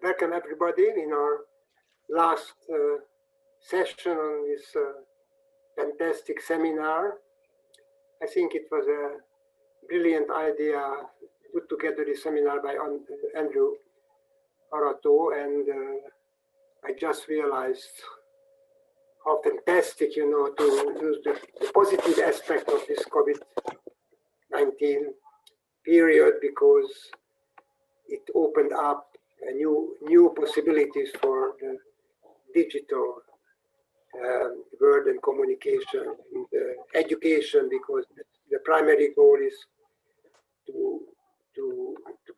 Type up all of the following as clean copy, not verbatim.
Welcome everybody in our last session on this fantastic seminar. I think it was a brilliant idea to put together this seminar by Andrew Arato, and I just realized how fantastic, to use the positive aspect of this COVID-19 period, because it opened up a new possibilities for the digital world and communication and education, because the primary goal is to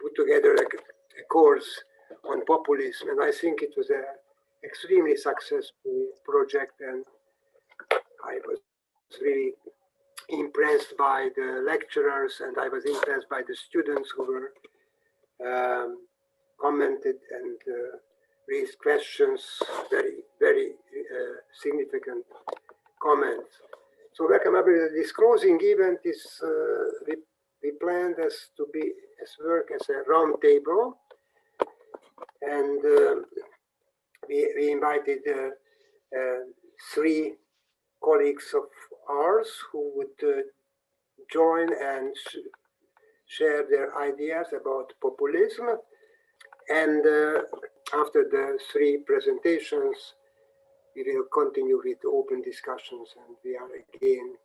put together a course on populism, and I think it was an extremely successful project, and I was really impressed by the lecturers, and I was impressed by the students who were commented and raised questions, very significant comments. So welcome everybody. This closing event is we planned as work as a roundtable, and we invited 3 colleagues of ours who would join and share their ideas about populism. And after the 3 presentations, we will continue with open discussions, and we are again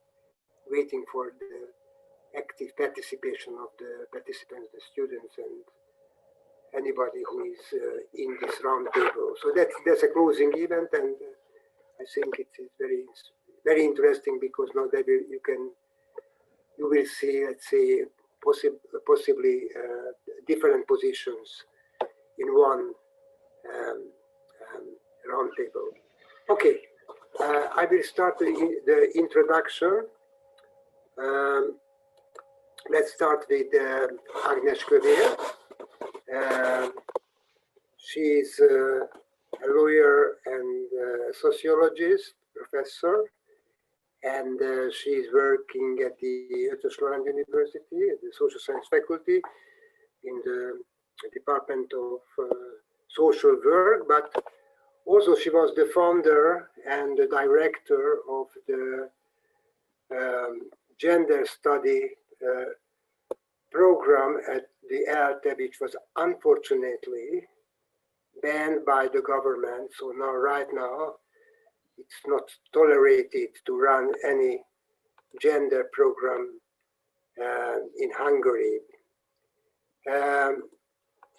waiting for the active participation of the participants, the students, and anybody who is in this roundtable. So that's a closing event, and I think it is very interesting, because now that you will see, let's say, possibly different positions in one roundtable. Okay, I will start the introduction. Let's start with Ágnes Kövér. She's a lawyer and sociologist, professor, and she's working at the Eötvös Loránd University, at the social science faculty, in the Department of Social Work, but also she was the founder and the director of the gender study program at the ELTE, which was unfortunately banned by the government. So right now, it's not tolerated to run any gender program in Hungary.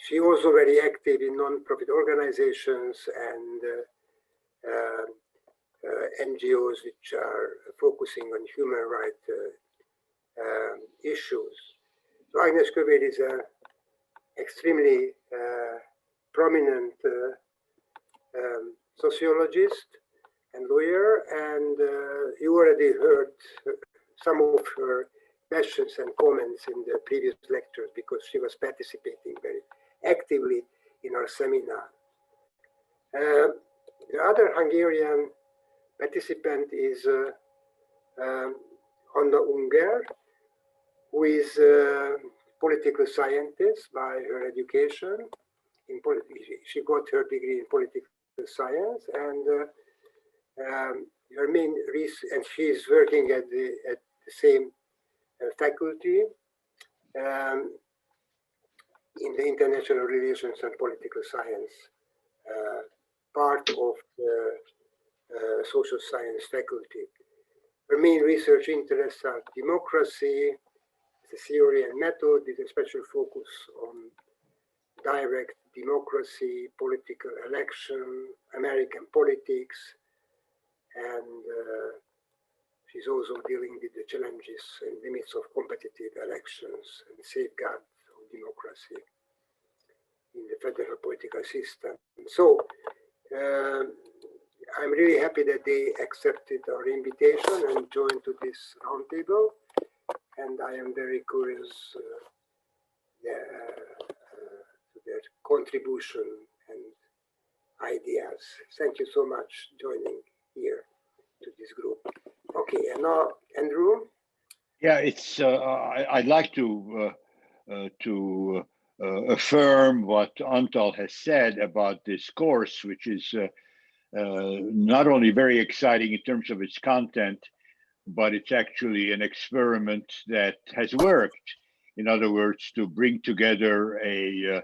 She also very active in non-profit organizations and NGOs which are focusing on human rights issues. So Ágnes Kövér is an extremely prominent sociologist and lawyer, and you already heard some of her questions and comments in the previous lectures, because she was participating very actively in our seminar. The other Hungarian participant is Unger, who is a political scientist by her education. She got her degree in political science, and her main research, and she is working at the same faculty in the international relations and political science part of the social science faculty. Her main research interests are democracy, the theory and method, with a special focus on direct democracy, political election, American politics, and she's also dealing with the challenges and limits of competitive elections and safeguards of democracy in the federal political system. So I'm really happy that they accepted our invitation and joined to this roundtable, and I am very curious to their contribution and ideas. Thank you so much joining here to this group. Okay, and now Andrew. Yeah, it's. I'd like to affirm what Antal has said about this course, which is not only very exciting in terms of its content, but it's actually an experiment that has worked. In other words, to bring together a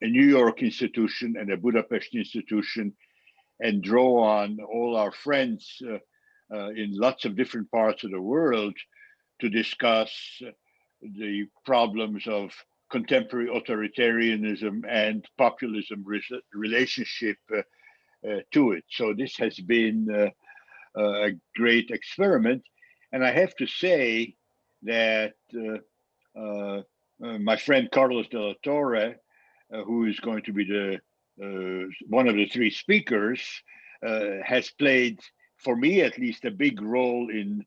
New York institution and a Budapest institution and draw on all our friends in lots of different parts of the world to discuss the problems of contemporary authoritarianism and populism relationship to it. So this has been a great experiment. And I have to say that my friend Carlos de la Torre, who is going to be the one of the three speakers, has played, for me at least, a big role in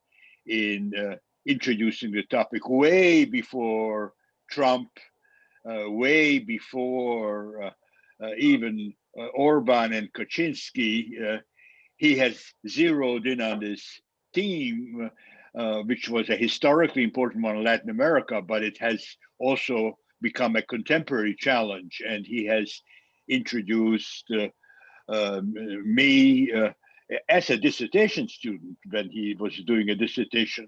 introducing the topic way before Trump, way before even Orban and Kaczynski. He has zeroed in on this theme, which was a historically important one in Latin America, but it has also become a contemporary challenge. And he has introduced me as a dissertation student when he was doing a dissertation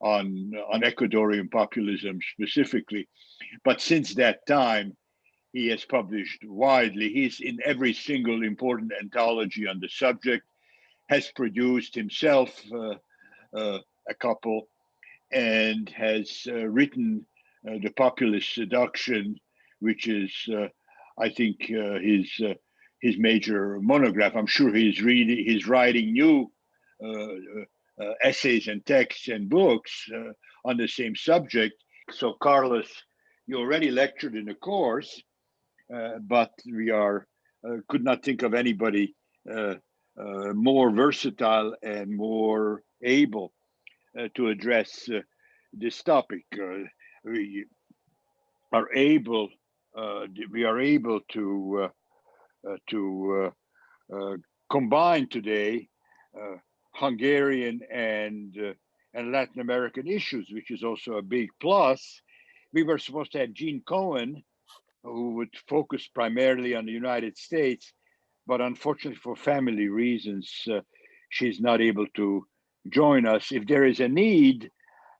on Ecuadorian populism specifically. But since that time, he has published widely. He's in every single important anthology on the subject, has produced himself a couple, and has written The Populist Seduction, which is, I think, his major monograph. I'm sure he's writing new essays and texts and books on the same subject. So, Carlos, you already lectured in the course, but we could not think of anybody more versatile and more able to address this topic. We are able to combine today Hungarian and Latin American issues, which is also a big plus. We were supposed to have Jean Cohen, who would focus primarily on the United States, but unfortunately for family reasons, she's not able to join us. If there is a need,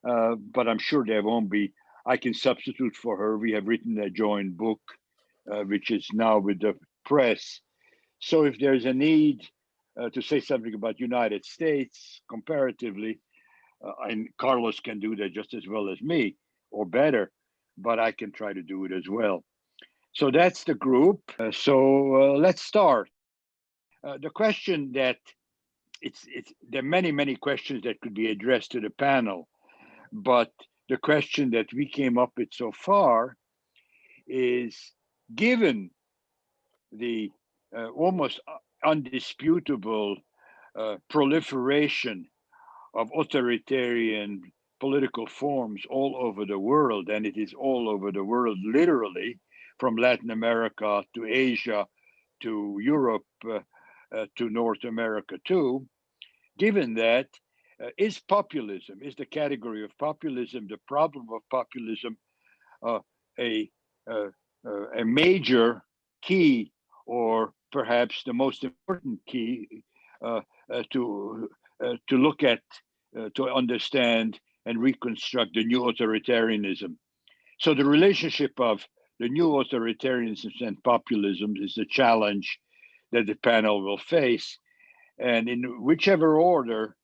but I'm sure there won't be, I can substitute for her. We have written a joint book, which is now with the press. So if there's a need to say something about United States comparatively, and Carlos can do that just as well as me, or better, but I can try to do it as well. So that's the group. So let's start. The question that there are many questions that could be addressed to the panel, but the question that we came up with so far is, given the almost undisputable proliferation of authoritarian political forms all over the world, and it is all over the world literally, from Latin America to Asia to Europe to North America too, given that, is the category of populism, the problem of populism, a major key, or perhaps the most important key to look at, to understand and reconstruct the new authoritarianism. So the relationship of the new authoritarianism and populism is the challenge that the panel will face. And in whichever order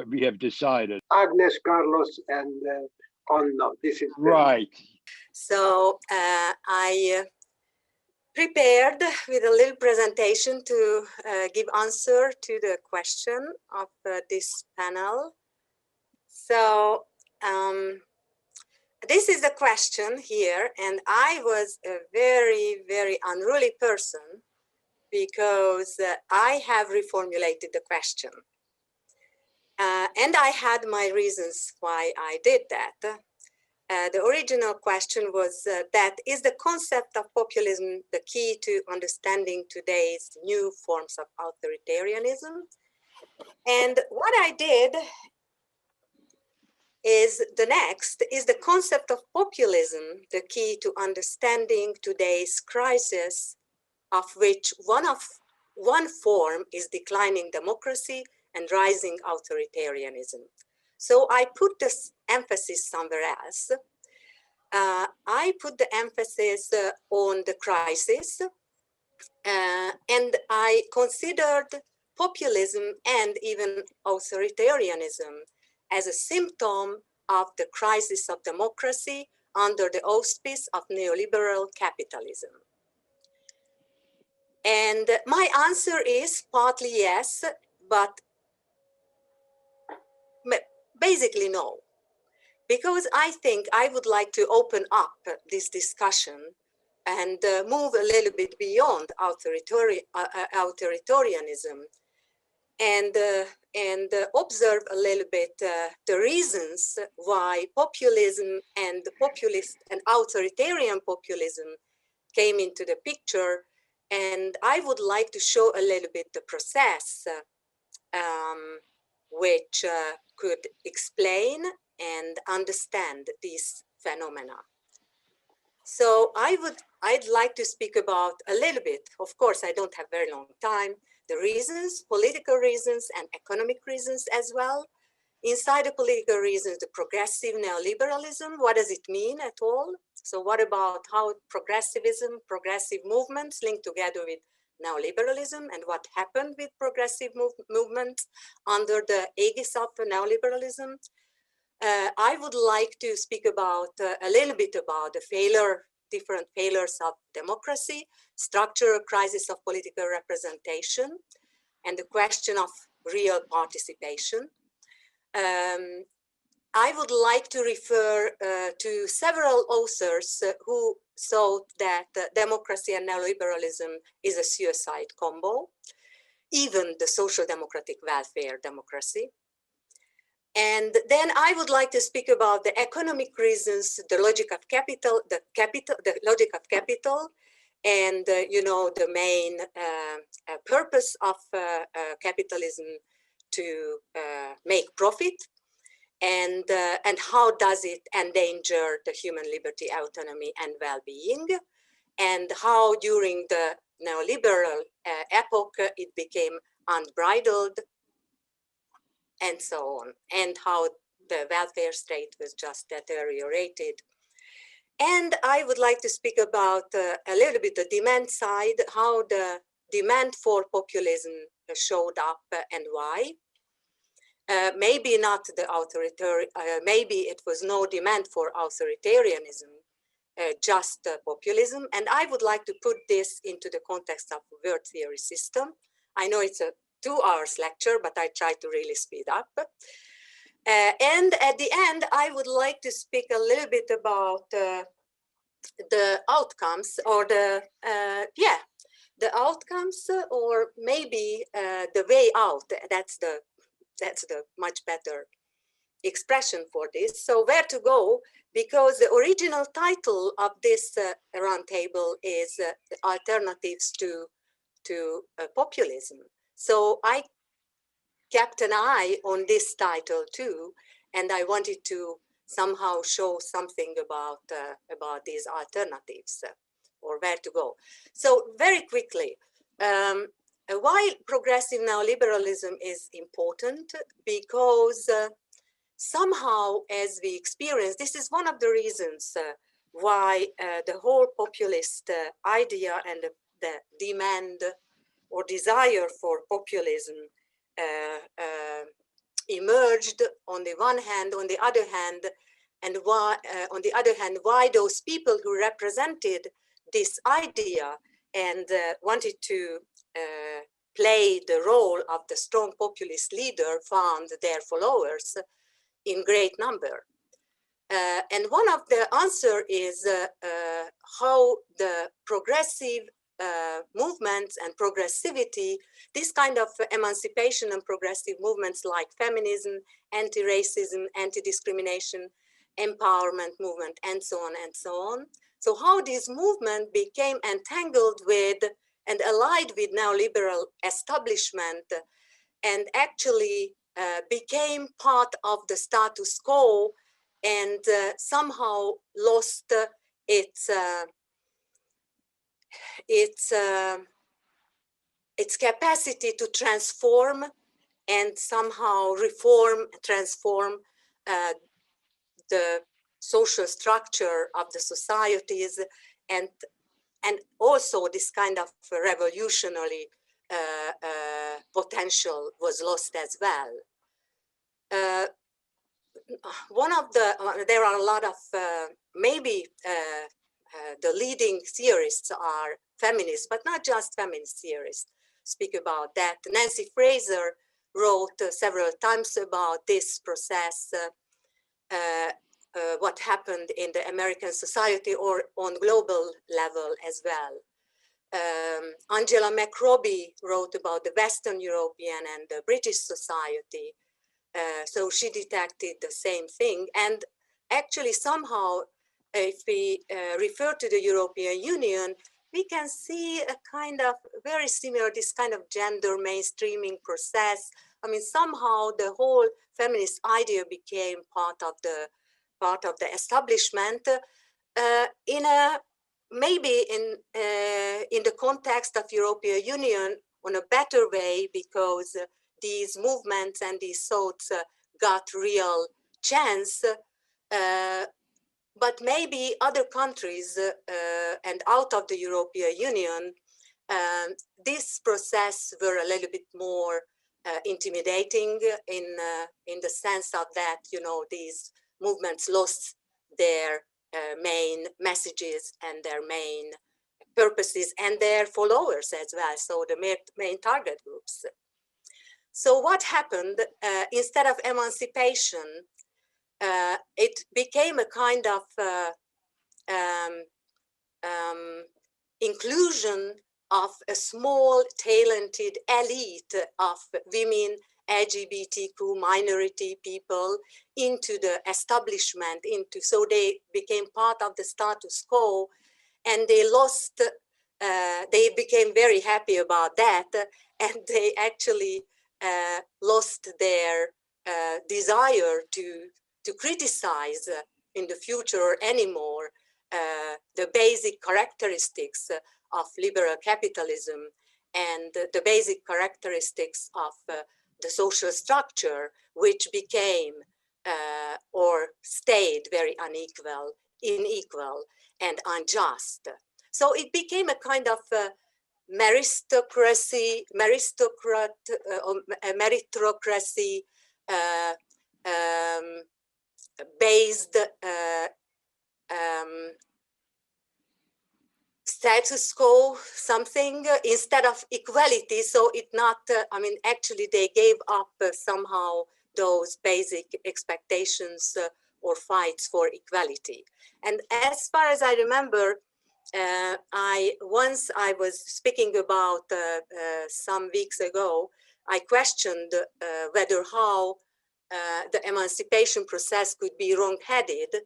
we have decided. Ágnes, Carlos, and Anna. This is right. So I prepared with a little presentation to give answer to the question of this panel. So this is the question here, and I was a very, very unruly person because I have reformulated the question. And I had my reasons why I did that. The original question was that is the concept of populism the key to understanding today's new forms of authoritarianism? And what I did is the next, is the concept of populism, the key to understanding today's crisis, of which one form is declining democracy and rising authoritarianism. So I put this emphasis somewhere else. I put the emphasis on the crisis, and I considered populism and even authoritarianism as a symptom of the crisis of democracy under the auspice of neoliberal capitalism. And my answer is partly yes, but basically no, because I think I would like to open up this discussion and move a little bit beyond authoritarianism and observe a little bit the reasons why populism and the populist and authoritarian populism came into the picture. And I would like to show a little bit the process which could explain and understand these phenomena. So I'd like to speak about a little bit, of course I don't have very long time, the reasons, political reasons and economic reasons as well. Inside the political reasons, the progressive neoliberalism, what does it mean at all? So what about how progressivism, progressive movements link together with neoliberalism, and what happened with progressive movements under the aegis of neoliberalism? I would like to speak about a little bit about the different failures of democracy, structural crisis of political representation, and the question of real participation. I would like to refer to several authors who thought that democracy and neoliberalism is a suicide combo, even the social democratic welfare democracy. And then I would like to speak about the economic reasons, the logic of capital, the logic of capital, and the main purpose of capitalism to make profit, and how does it endanger the human liberty, autonomy, and well-being, and how during the neoliberal epoch it became unbridled, and so on, and how the welfare state was just deteriorated. And I would like to speak about a little bit the demand side, how the demand for populism showed up and why. Maybe not the authoritarian, maybe it was no demand for authoritarianism, just populism. And I would like to put this into the context of word theory system. I know it's a 2 hours lecture, but I try to really speed up. And at the end, I would like to speak a little bit about the outcomes, or the outcomes, or maybe the way out. That's the much better expression for this. So where to go? Because the original title of this roundtable is Alternatives to Populism. So I kept an eye on this title too, and I wanted to somehow show something about these alternatives, or where to go. So very quickly, why progressive neoliberalism is important? Because somehow, as we experience, this is one of the reasons why the whole populist idea and the demand or desire for populism emerged on the one hand. On the other hand, and why, on the other hand, why those people who represented this idea and wanted to play the role of the strong populist leader found their followers in great number. And one of the answer is how the progressive movements and progressivity, this kind of emancipation and progressive movements like feminism, anti-racism, anti-discrimination, empowerment movement, and so on and so on. So how this movement became entangled with and allied with neoliberal establishment, and actually became part of the status quo and somehow lost its capacity to transform and somehow transform the social structure of the societies, and also this kind of revolutionary potential was lost as well. There are a lot of, maybe the leading theorists are feminists, but not just feminist theorists speak about that. Nancy Fraser wrote several times about this process, what happened in the American society or on global level as well. Angela McRobbie wrote about the Western European and the British society. So she detected the same thing. And actually somehow, if we refer to the European Union, we can see a kind of very similar, this kind of gender mainstreaming process. I mean, somehow the whole feminist idea became part of the establishment in a, maybe in the context of European Union on a better way, because these movements and these thoughts got real chance. But maybe other countries and out of the European Union, this process were a little bit more intimidating in the sense of that, you know, these movements lost their main messages and their main purposes and their followers as well, so the main target groups. So what happened, instead of emancipation, it became a kind of inclusion of a small talented elite of women, LGBTQ minority people into the establishment, so they became part of the status quo, and they lost, they became very happy about that, and they actually lost their desire to criticize in the future anymore the basic characteristics of liberal capitalism and the basic characteristics of the social structure, which became or stayed very unequal, and unjust. So it became a kind of meritocracy based status quo, something instead of equality. So it not, I mean, actually they gave up somehow those basic expectations or fights for equality. And as far as I remember, once I was speaking about some weeks ago, I questioned whether how the emancipation process could be wrong-headed.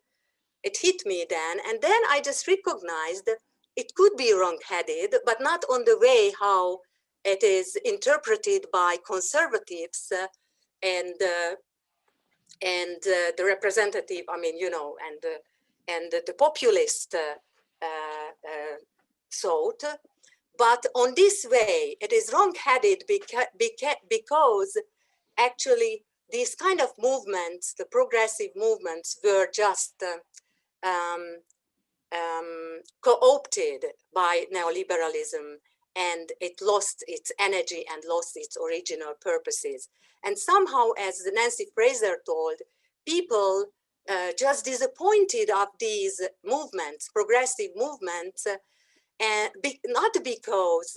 It hit me then, and then I just recognized it could be wrong-headed, but not on the way how it is interpreted by conservatives and the representative, I mean, you know, and the populist thought. But on this way, it is wrong-headed because actually these kind of movements, the progressive movements, were just co-opted by neoliberalism, and it lost its energy and lost its original purposes. And somehow, as Nancy Fraser told, people just disappointed of these movements, progressive movements, and not because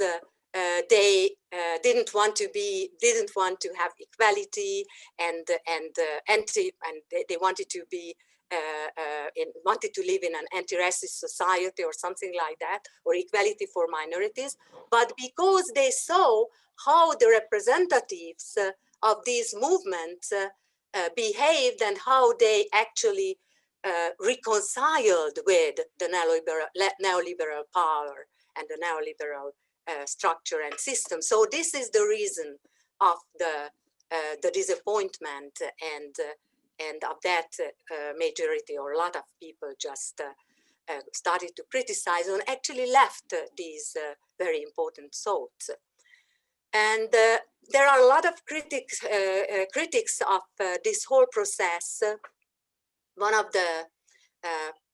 they didn't want to have equality and they wanted to be wanted to live in an anti-racist society or something like that, or equality for minorities, but because they saw how the representatives of these movements behaved and how they actually reconciled with the neoliberal power and the neoliberal structure and system. So this is the reason of the the disappointment and of that majority or a lot of people just started to criticize and actually left these very important thoughts. And there are a lot of critics of this whole process. One of the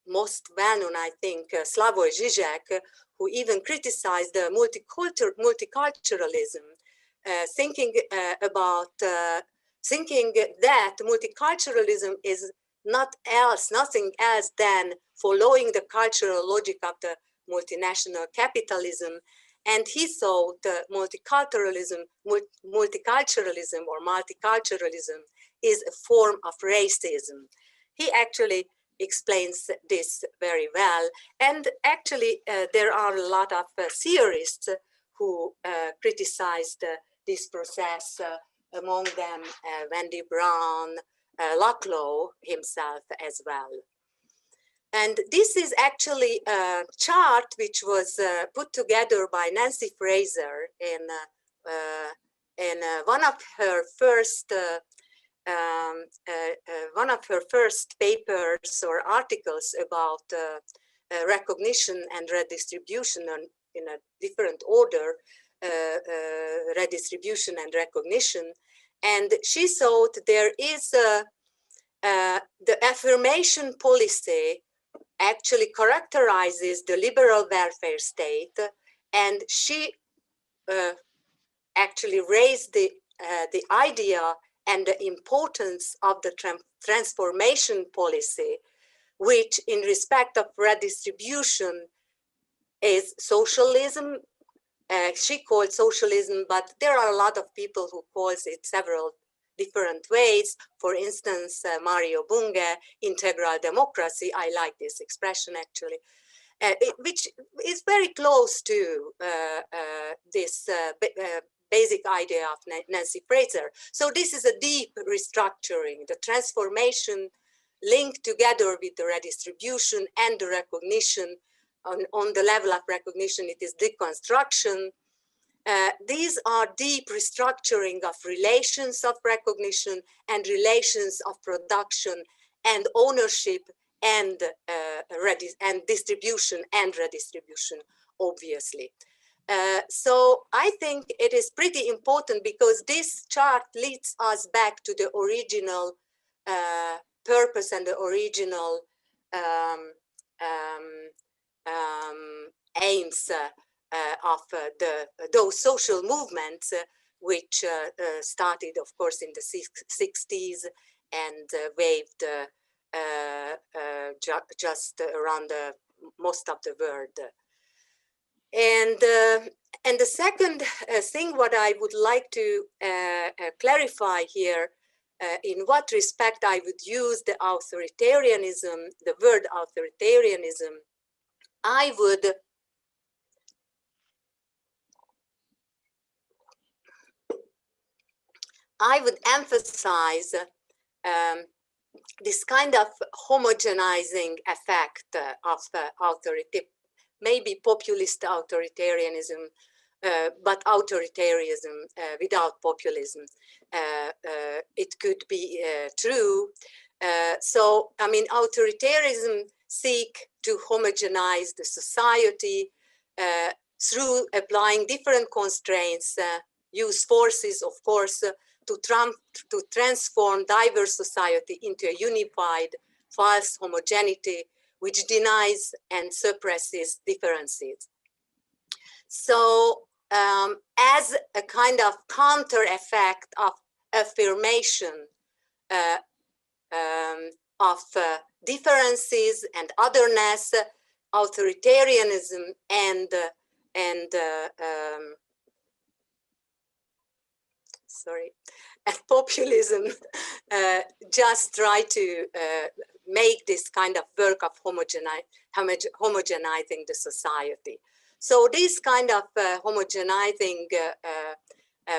most well-known, I think, Slavoj Žižek, who even criticized the multiculturalism, thinking that multiculturalism is nothing else than following the cultural logic of the multinational capitalism. And he thought multiculturalism or multiculturalism is a form of racism. He actually explains this very well. And actually, there are a lot of theorists who criticized this process, among them Wendy Brown, Laclau himself as well. And this is actually a chart which was put together by Nancy Fraser in one of her first papers or articles about recognition and redistribution in a different order, redistribution and recognition. And she thought there is the affirmation policy actually characterizes the liberal welfare state, and she actually raised the idea and the importance of the transformation policy, which in respect of redistribution is socialism. She called socialism, but there are a lot of people who calls it several different ways. For instance, Mario Bunge, integral democracy. I like this expression actually, which is very close to this basic idea of Nancy Fraser. So this is a deep restructuring, the transformation linked together with the redistribution and the recognition. On the level of recognition, it is deconstruction. These are deep restructuring of relations of recognition and relations of production and ownership and distribution and redistribution, obviously. So I think it is pretty important because this chart leads us back to the original purpose and the original aims of those social movements, which started, of course, in the 60s and waved just around most of the world. And the second thing what I would like to clarify here, in what respect I would use the authoritarianism, the word authoritarianism, I would emphasize this kind of homogenizing effect of maybe populist authoritarianism, but authoritarianism without populism. It could be true. So, I mean, authoritarianism seek to homogenize the society through applying different constraints, use forces, of course, to transform diverse society into a unified, false homogeneity, which denies and suppresses differences. So as a kind of counter effect of affirmation of differences and otherness, authoritarianism and populism just try to make this kind of work of homogenizing the society. So these kind of homogenizing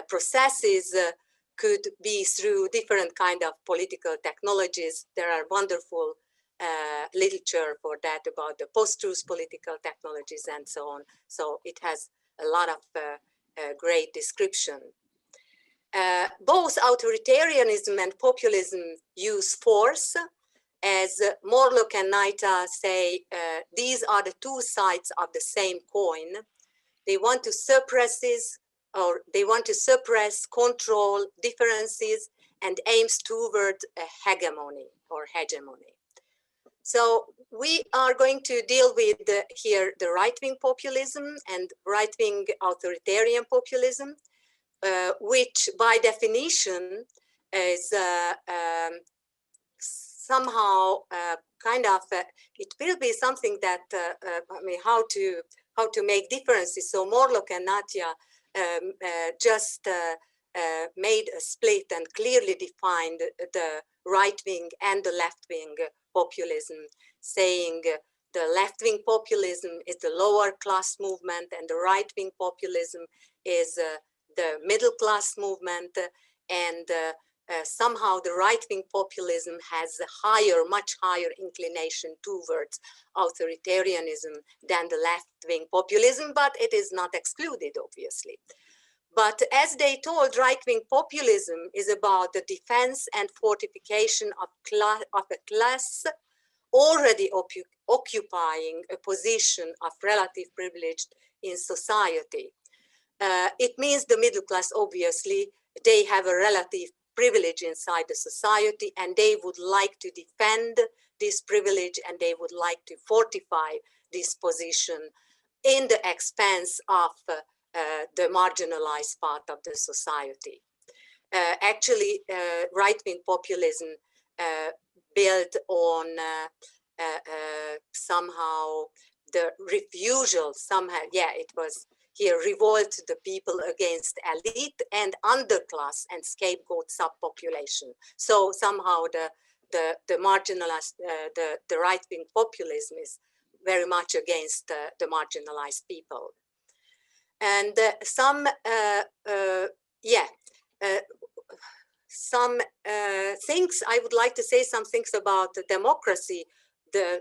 processes could be through different kind of political technologies. There are wonderful literature for that about the post-truth political technologies and so on. So it has a lot of great description. Both authoritarianism and populism use force. As Morlock and Naita say, these are the two sides of the same coin. They want to suppress this, or they want to suppress, control differences, and aims toward a hegemony or hegemony. So we are going to deal with here the right-wing populism and right-wing authoritarian populism, which by definition is somehow kind of, it will be something that, I mean, how to make differences. So Morlock and Natia just made a split and clearly defined the right-wing and the left-wing populism, saying the left-wing populism is the lower class movement and the right-wing populism is the middle class movement, and somehow the right-wing populism has a higher, much higher inclination towards authoritarianism than the left-wing populism, but it is not excluded, obviously. But as they told, right-wing populism is about the defense and fortification of a class already occupying a position of relative privilege in society. It means the middle class, obviously, they have a relative privilege inside the society, and they would like to defend this privilege, and they would like to fortify this position in the expense of the marginalized part of the society. Actually, right-wing populism built on somehow the refusal, somehow, yeah, it was here, revolt the people against elite and underclass and scapegoat subpopulation. So somehow the marginalized, the right-wing populism is very much against the marginalized people. And some things, I would like to say some things about the democracy,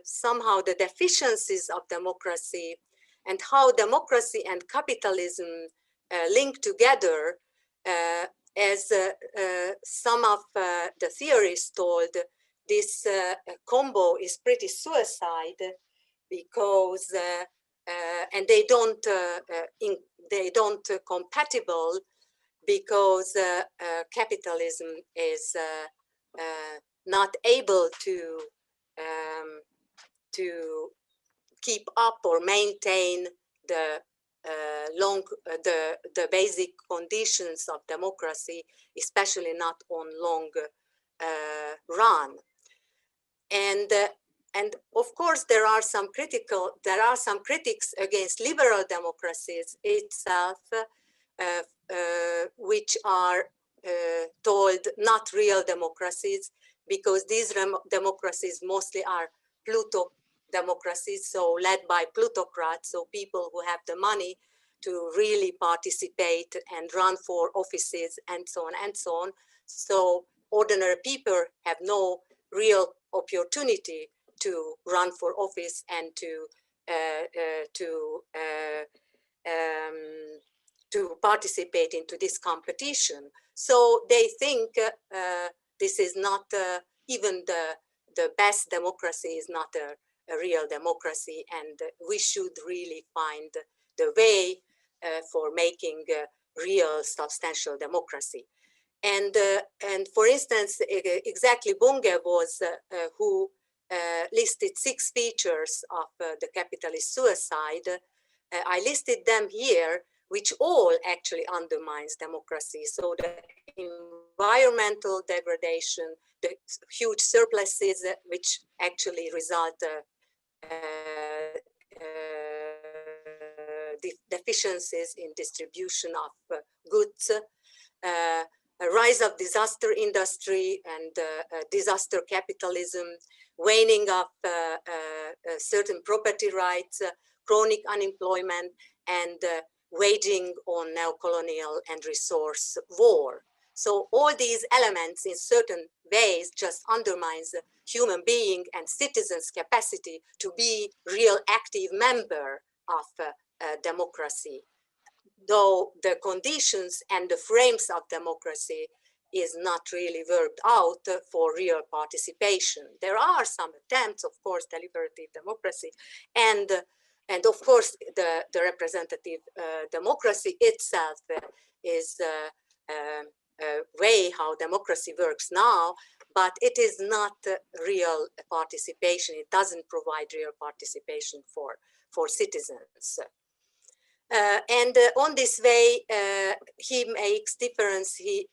somehow the deficiencies of democracy, and how democracy and capitalism link together. As some of the theorists told, this combo is pretty suicide, because and they don't compatible, because capitalism is not able to keep up or maintain the the basic conditions of democracy, especially not on long run. And of course, there are some critics against liberal democracies itself, which are told not real democracies, because these democracies mostly are plutocracies, so led by plutocrats, so people who have the money to really participate and run for offices and so on and so on. So ordinary people have no real opportunity to run for office and to participate into this competition. So they think this is not even the best democracy is not a real democracy, and we should really find the way for making real substantial democracy. And for instance, exactly Bunge was who listed 6 features of the capitalist suicide. I listed them here, which all actually undermines democracy. So the environmental degradation, the huge surpluses, which actually result deficiencies in distribution of goods, a rise of disaster industry and disaster capitalism, waning of certain property rights, chronic unemployment, and waging on neocolonial and resource war. So all these elements in certain ways just undermines the human being and citizens' capacity to be real active member of democracy. though the conditions and the frames of democracy is not really worked out for real participation. There are some attempts, of course, deliberative democracy, and of course the representative democracy itself is a way how democracy works now, but it is not real participation. It doesn't provide real participation for citizens. On this way, he makes difference. He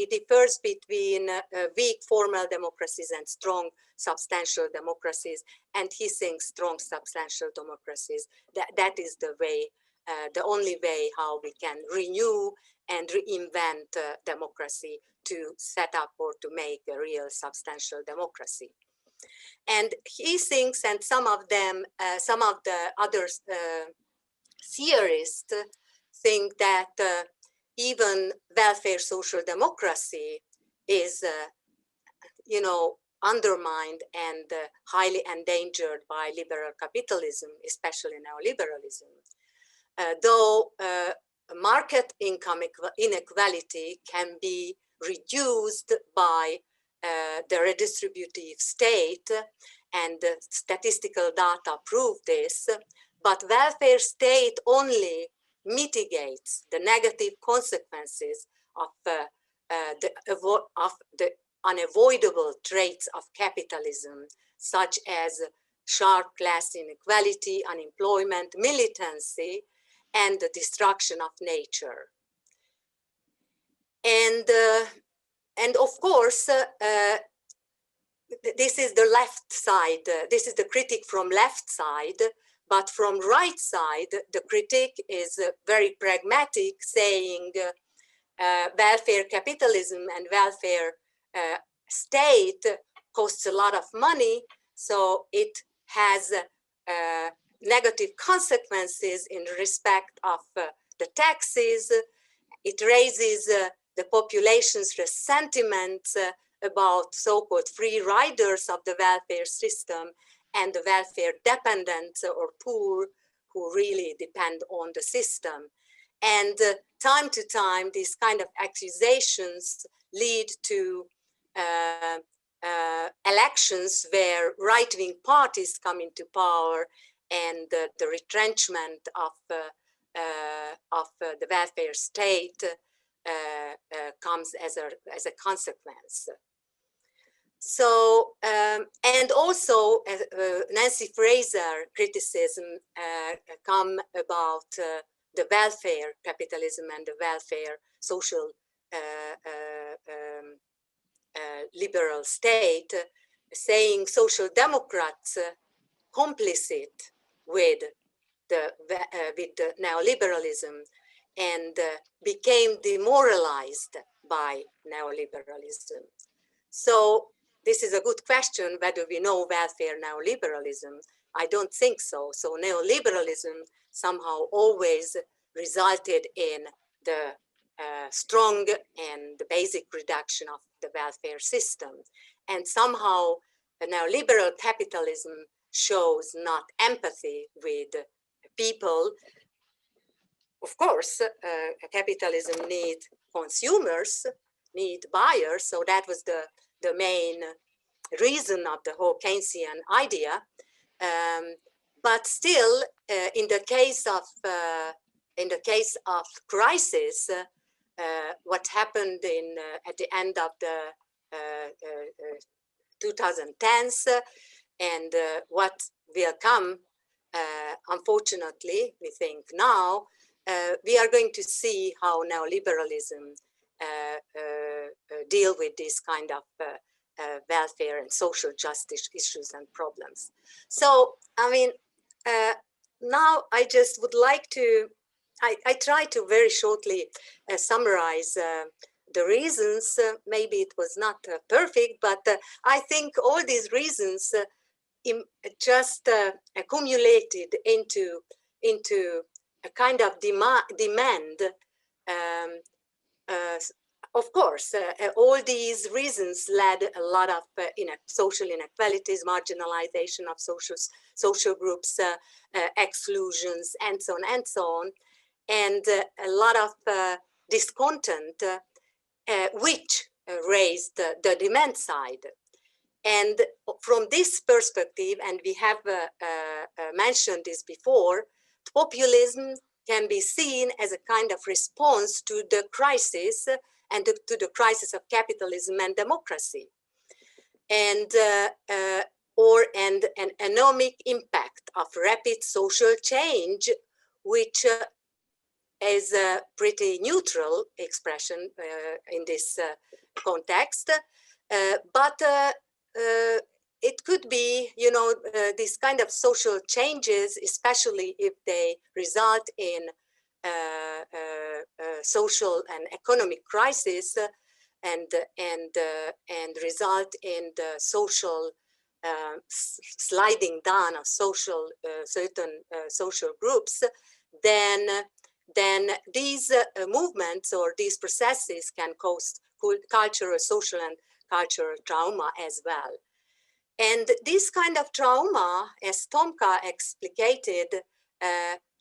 differs between weak formal democracies and strong substantial democracies, and he thinks strong substantial democracies. That is the way, the only way how we can renew and reinvent democracy to set up or to make a real substantial democracy. And he thinks, and some of them, some of the others. Theorists think that even welfare social democracy is, undermined and highly endangered by liberal capitalism, especially neoliberalism. Though market income inequality can be reduced by the redistributive state, and statistical data prove this, but welfare state only mitigates the negative consequences of the unavoidable traits of capitalism, such as sharp class inequality, unemployment, militancy, and the destruction of nature. And of course, this is the left side. This is the critic from left side. But from right side, the critic is very pragmatic, saying welfare capitalism and welfare state costs a lot of money, so it has negative consequences in respect of the taxes. It raises the population's resentment about so-called free riders of the welfare system, and the welfare dependent or poor who really depend on the system. And time to time, these kind of accusations lead to elections where right-wing parties come into power, and the retrenchment of the welfare state comes as a consequence. So, and also Nancy Fraser criticism come about the welfare capitalism and the welfare social liberal state, saying social democrats complicit with the neoliberalism and became demoralized by neoliberalism. So this is a good question, whether we know welfare neoliberalism. I don't think so. So neoliberalism somehow always resulted in the strong and the basic reduction of the welfare system. And somehow neoliberal capitalism shows not empathy with people. Of course, capitalism needs consumers, need buyers. So that was the main reason of the whole Keynesian idea. But still, in the case of crisis, what happened at the end of the 2010s and what will come, unfortunately, we think now, we are going to see how neoliberalism deal with this kind of welfare and social justice issues and problems. So, I mean, now I just would like to, I try to very shortly summarize the reasons. Maybe it was not perfect, but I think all these reasons just accumulated into a kind of demand. Of course, all these reasons led a lot of social inequalities, marginalization of social groups, exclusions, and so on and so on. and a lot of discontent, which raised the demand side. And from this perspective, and we have mentioned this before, populism can be seen as a kind of response to the crisis and to the crisis of capitalism and democracy, and or an economic impact of rapid social change, which is a pretty neutral expression in this context, but it could be, you know, these kind of social changes, especially if they result in social and economic crisis, and result in the social sliding down of social certain social groups, then these movements or these processes can cause cultural, social, and cultural trauma as well. And this kind of trauma, as Tomka explicated,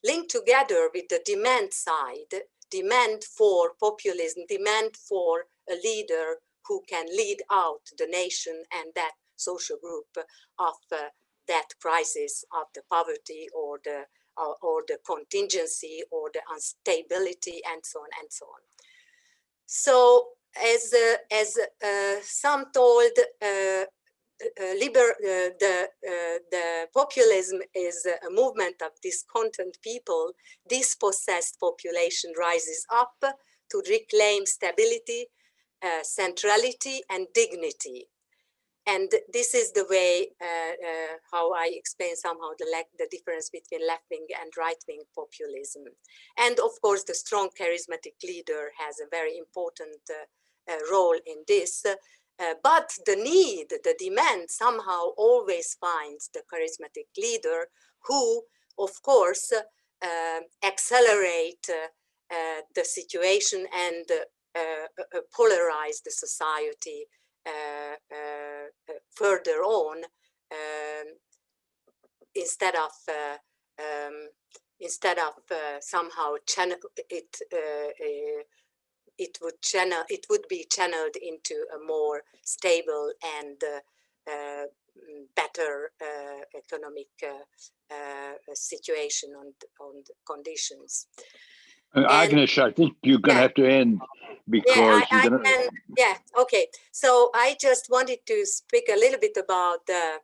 linked together with the demand side, demand for populism, demand for a leader who can lead out the nation and that social group of that crisis of the poverty or the contingency or the instability and so on and so on. So as some told, the populism is a movement of discontent people. Dispossessed population rises up to reclaim stability, centrality, and dignity. And this is the way how I explain somehow the difference between left-wing and right-wing populism. And of course, the strong charismatic leader has a very important role in this. But the need, the demand somehow always finds the charismatic leader who, of course, accelerate the situation and polarize the society further on, instead of somehow channel it. It would be channeled into a more stable and better economic situation on conditions. Ágnes, I think you're going to have to end because yeah, okay. So I just wanted to speak a little bit about the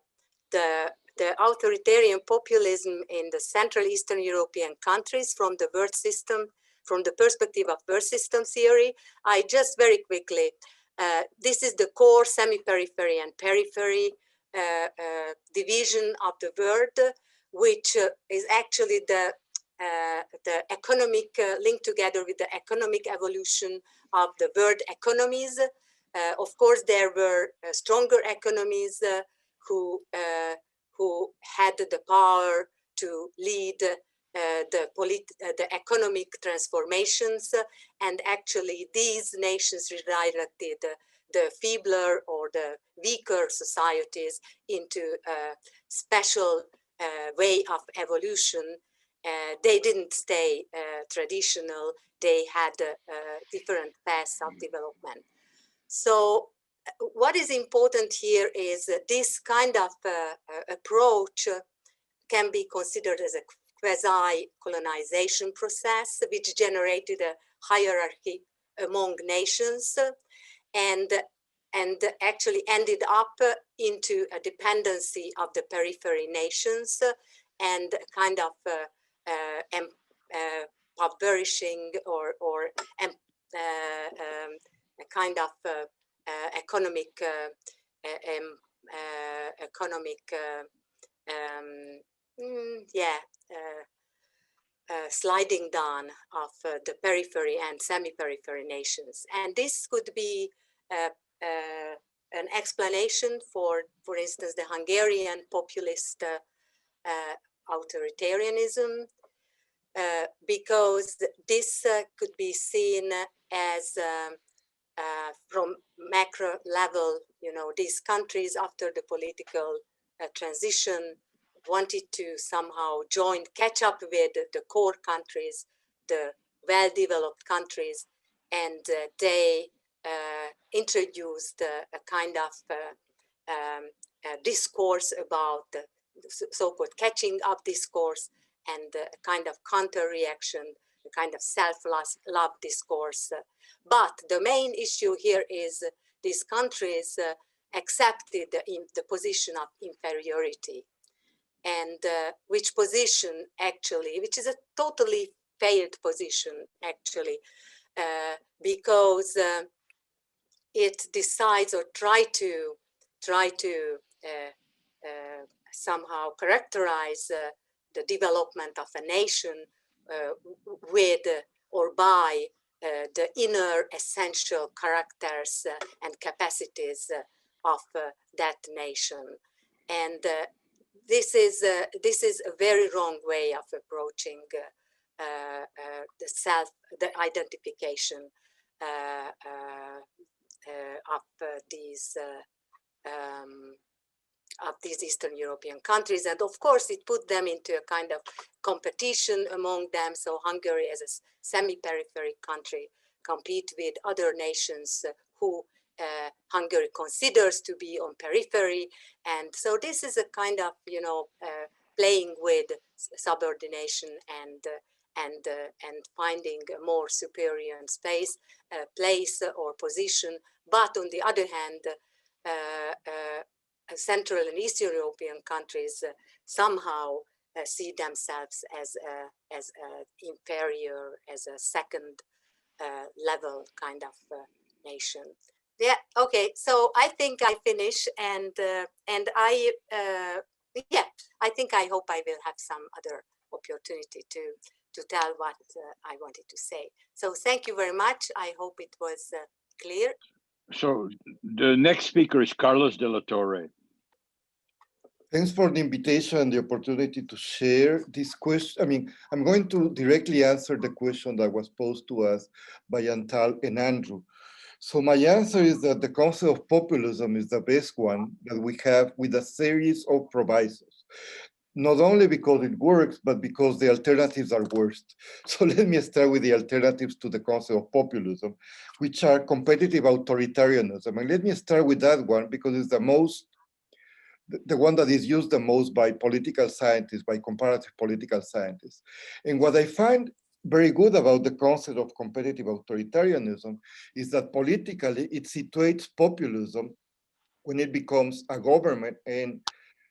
authoritarian populism in the Central Eastern European countries from the world system, from the perspective of world system theory. I just very quickly, this is the core, semi-periphery, and periphery division of the world, which is actually the economic link together with the economic evolution of the world economies. Of course, there were stronger economies who had the power to lead the economic transformations, and actually these nations redirected the feebler or the weaker societies into a special way of evolution. They didn't stay traditional, they had different paths of development. So what is important here is this kind of approach can be considered as a quasi-colonization process, which generated a hierarchy among nations and actually ended up into a dependency of the periphery nations and a kind of impoverishing or a kind of economic sliding down of the periphery and semi-periphery nations. And this could be an explanation for instance, the Hungarian populist authoritarianism, because this could be seen as from macro level, you know, these countries after the political transition wanted to somehow catch up with the core countries the well-developed countries, and they introduced a kind of discourse about the so-called catching up discourse and a kind of counter-reaction, a kind of self-love discourse. But the main issue here is these countries accepted the position of inferiority, and which position actually, which is a totally failed position actually, because it decides or try to somehow characterize the development of a nation with or by the inner essential characters and capacities of that nation. And this is a very wrong way of approaching the identification of these Eastern European countries. And of course, it put them into a kind of competition among them. So Hungary, as a semi-peripheral country, compete with other nations who Hungary considers to be on periphery. And so this is a kind of, playing with subordination and finding a more superior space, place or position. But on the other hand, Central and Eastern European countries somehow see themselves as inferior, as a second level kind of nation. Yeah. Okay. So I think I finish, and I I hope I will have some other opportunity to tell what I wanted to say. So thank you very much. I hope it was clear. So the next speaker is Carlos de la Torre. Thanks for the invitation and the opportunity to share this question. I mean, I'm going to directly answer the question that was posed to us by Antal and Andrew. So my answer is that the concept of populism is the best one that we have, with a series of provisos. Not only because it works, but because the alternatives are worst. So let me start with the alternatives to the concept of populism, which are competitive authoritarianism. And let me start with that one because it's the one that is used the most by political scientists, by comparative political scientists. And what I find very good about the concept of competitive authoritarianism is that politically it situates populism when it becomes a government and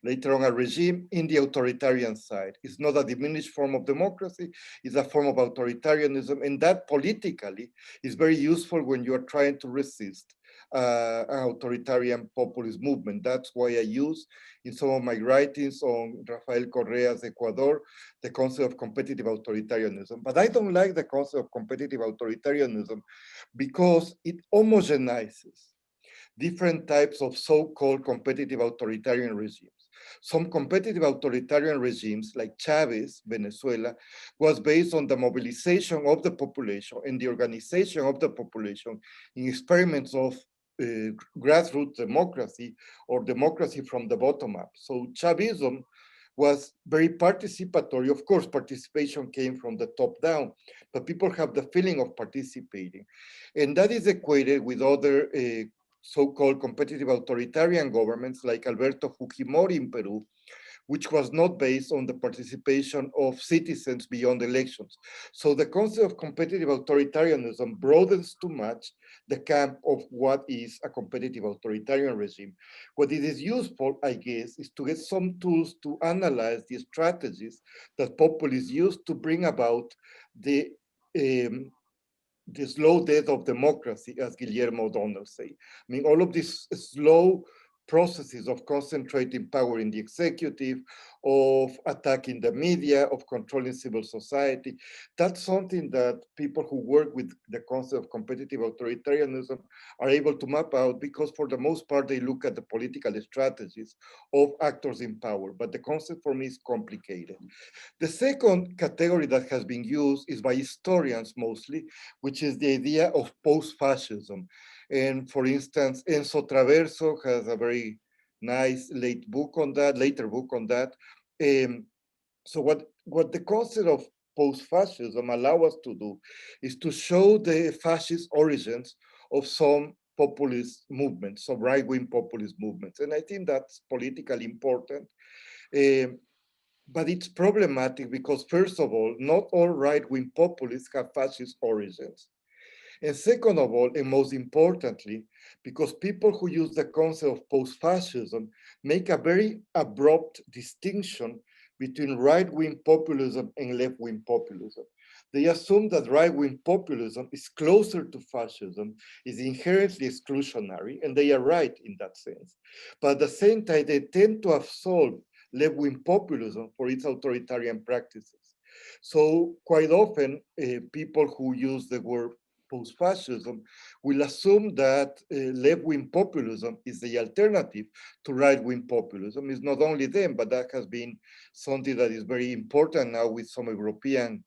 later on a regime in the authoritarian side. It's not a diminished form of democracy, it's a form of authoritarianism, and that politically is very useful when you are trying to resist an authoritarian populist movement. That's why I use in some of my writings on Rafael Correa's Ecuador, the concept of competitive authoritarianism. But I don't like the concept of competitive authoritarianism because it homogenizes different types of so-called competitive authoritarian regimes. Some competitive authoritarian regimes, like Chavez, Venezuela, was based on the mobilization of the population and the organization of the population in experiments of grassroots democracy or democracy from the bottom up. So Chavism was very participatory. Of course, participation came from the top down, but people have the feeling of participating. And that is equated with other so-called competitive authoritarian governments like Alberto Fujimori in Peru, which was not based on the participation of citizens beyond elections. So the concept of competitive authoritarianism broadens too much the camp of what is a competitive authoritarian regime. What it is useful, I guess, is to get some tools to analyze the strategies that populists use to bring about the slow death of democracy, as Guillermo O'Donnell say. I mean, all of these slow processes of concentrating power in the executive, of attacking the media, of controlling civil society. That's something that people who work with the concept of competitive authoritarianism are able to map out, because for the most part, they look at the political strategies of actors in power. But the concept for me is complicated. The second category that has been used is by historians mostly, which is the idea of post-fascism. And for instance, Enzo Traverso has a very nice later book on that. So what the concept of post-fascism allow us to do is to show the fascist origins of some populist movements, some right-wing populist movements. And I think that's politically important. But it's problematic because, first of all, not all right-wing populists have fascist origins. And second of all, and most importantly, because people who use the concept of post-fascism make a very abrupt distinction between right-wing populism and left-wing populism. They assume that right-wing populism is closer to fascism, is inherently exclusionary, and they are right in that sense. But at the same time, they tend to absolve left-wing populism for its authoritarian practices. So quite often, people who use the word post-fascism will assume that left-wing populism is the alternative to right-wing populism. It's not only them, but that has been something that is very important now with some European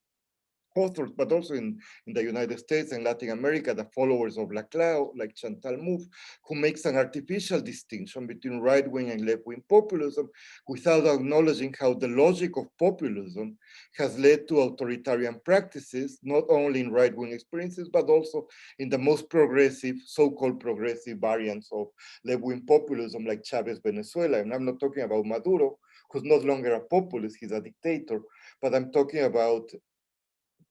authors, but also in the United States and Latin America, the followers of Laclau, like Chantal Mouffe, who makes an artificial distinction between right-wing and left-wing populism without acknowledging how the logic of populism has led to authoritarian practices, not only in right-wing experiences, but also in the most progressive, so-called progressive variants of left-wing populism, like Chavez Venezuela. And I'm not talking about Maduro, who's no longer a populist, he's a dictator, but I'm talking about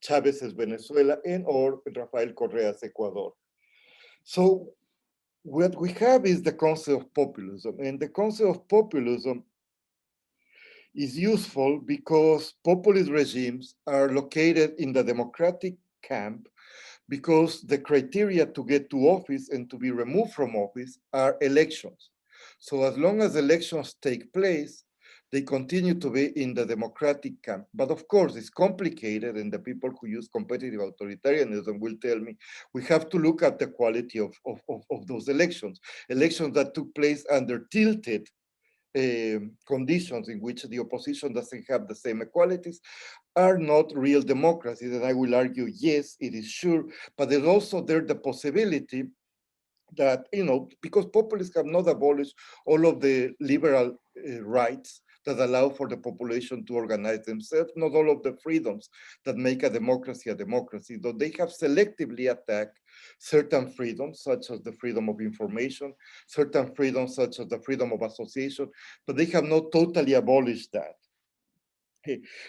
Chávez's Venezuela and or Rafael Correa's Ecuador. So what we have is the concept of populism, and the concept of populism is useful because populist regimes are located in the democratic camp because the criteria to get to office and to be removed from office are elections. So as long as elections take place, they continue to be in the democratic camp. But of course, it's complicated, and the people who use competitive authoritarianism will tell me, we have to look at the quality of those elections. Elections that took place under tilted conditions in which the opposition doesn't have the same equalities are not real democracies. And I will argue, yes, it is sure, but there's also the possibility that, because populists have not abolished all of the liberal rights that allow for the population to organize themselves, not all of the freedoms that make a democracy, though they have selectively attacked certain freedoms, such as the freedom of information, certain freedoms, such as the freedom of association, but they have not totally abolished that.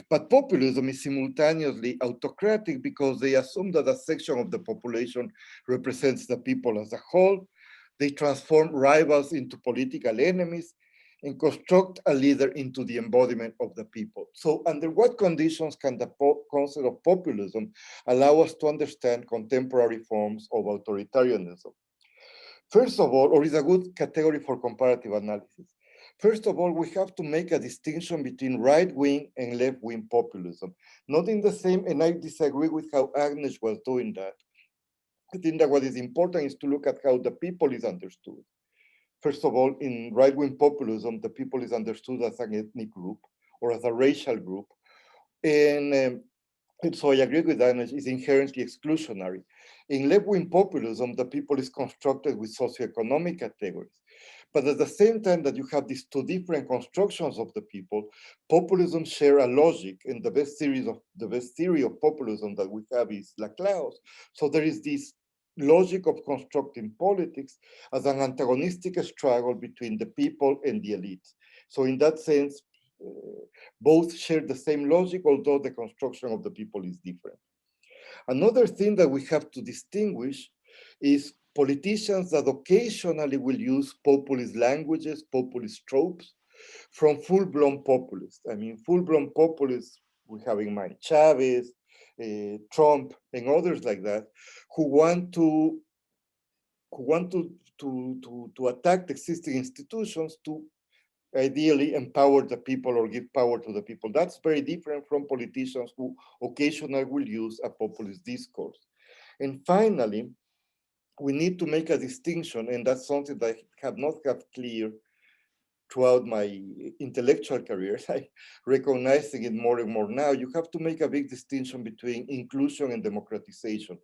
But populism is simultaneously autocratic because they assume that a section of the population represents the people as a whole. They transform rivals into political enemies and construct a leader into the embodiment of the people. So under what conditions can the concept of populism allow us to understand contemporary forms of authoritarianism? First of all, or is a good category for comparative analysis. First of all, we have to make a distinction between right-wing and left-wing populism. Not in the same, and I disagree with how Ágnes was doing that. I think that what is important is to look at how the people is understood. First of all, in right-wing populism, the people is understood as an ethnic group or as a racial group. And so I agree with Ágnes, it's inherently exclusionary. In left-wing populism, the people is constructed with socioeconomic categories. But at the same time that you have these two different constructions of the people, populism share a logic, and the best theory of populism that we have is Laclau's. So there is this logic of constructing politics as an antagonistic struggle between the people and the elites. So in that sense, both share the same logic, although the construction of the people is different. Another thing that we have to distinguish is politicians that occasionally will use populist languages, populist tropes, from full-blown populists. I mean, full-blown populists, we have in mind Chavez, Trump, and others like that, who want to attack the existing institutions to ideally empower the people or give power to the people. That's very different from politicians who occasionally will use a populist discourse. And finally, we need to make a distinction, and that's something that I have not had clear throughout my intellectual career. I'm recognizing it more and more now. You have to make a big distinction between inclusion and democratization.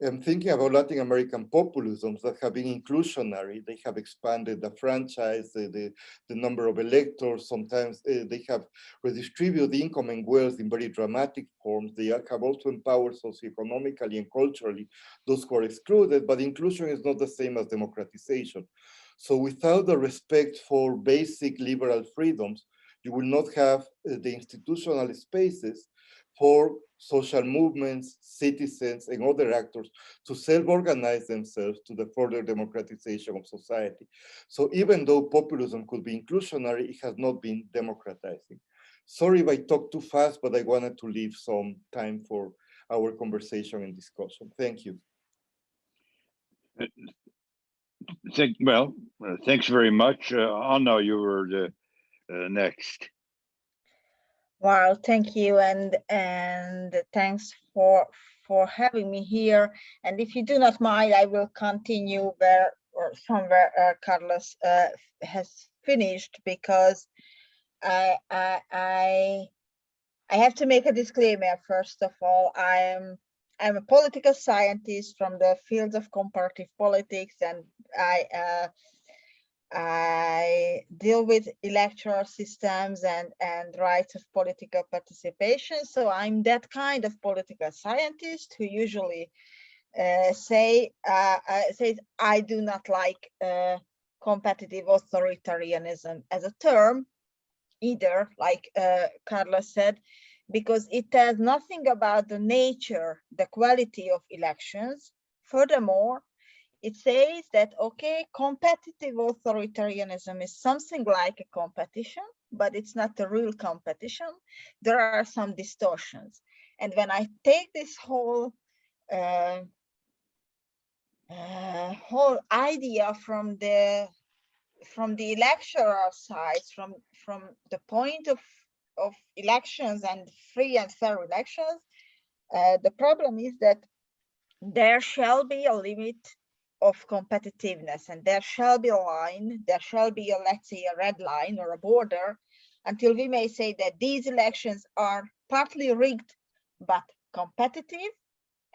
I'm thinking about Latin American populisms that have been inclusionary. They have expanded the franchise, the number of electors. Sometimes they have redistributed the income and wealth in very dramatic forms. They have also empowered socioeconomically and culturally those who are excluded, but inclusion is not the same as democratization. So without the respect for basic liberal freedoms, you will not have the institutional spaces for social movements, citizens, and other actors to self-organize themselves to the further democratization of society. So even though populism could be inclusionary, it has not been democratizing. Sorry if I talked too fast, but I wanted to leave some time for our conversation and discussion. Thank you. Thanks very much. Anna, you were the next. Wow, thank you, and thanks for having me here. And if you do not mind, I will continue somewhere Carlos has finished, because I have to make a disclaimer. First of all, I'm a political scientist from the fields of comparative politics, and I deal with electoral systems and rights of political participation. So I'm that kind of political scientist who usually says I do not like competitive authoritarianism as a term either, like Carlos said, because it tells nothing about the nature, the quality of elections. Furthermore, it says that, okay, competitive authoritarianism is something like a competition, but it's not a real competition. There are some distortions. And when I take this whole idea from the electoral side, from the point of elections and free and fair elections, the problem is that there shall be a limit of competitiveness, and there shall be a line, there shall be let's say a red line or a border, until we may say that these elections are partly rigged but competitive,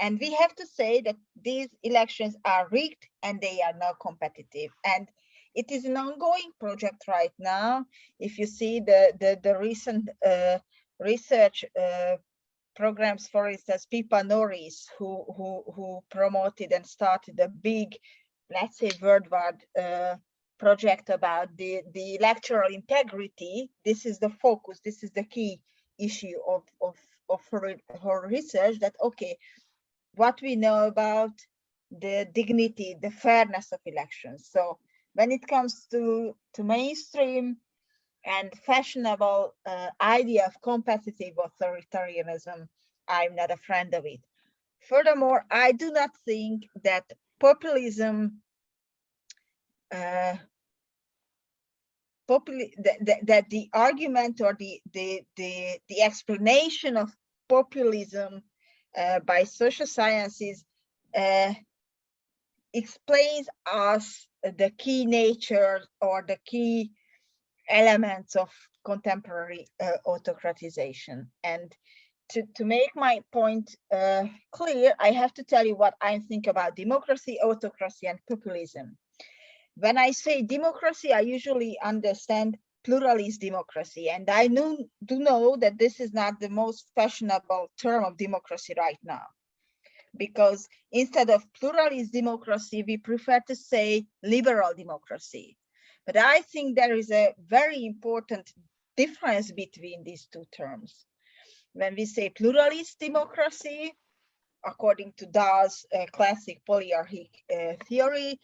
and we have to say that these elections are rigged and they are not competitive. And it is an ongoing project right now. If you see the recent research programs, for instance, Pipa Norris, who promoted and started a big, let's say, worldwide project about the electoral integrity. This is the focus. This is the key issue of her research. That okay, what we know about the dignity, the fairness of elections. So when it comes to mainstream and fashionable idea of competitive authoritarianism, I'm not a friend of it. Furthermore, I do not think that populism, that the argument or the explanation of populism by social sciences explains us the key nature or the key elements of contemporary autocratization. And to make my point clear, I have to tell you what I think about democracy, autocracy, and populism. When I say democracy, I usually understand pluralist democracy, and I do know that this is not the most fashionable term of democracy right now, because instead of pluralist democracy, we prefer to say liberal democracy. But I think there is a very important difference between these two terms. When we say pluralist democracy, according to Dawes' classic polyarchic theory,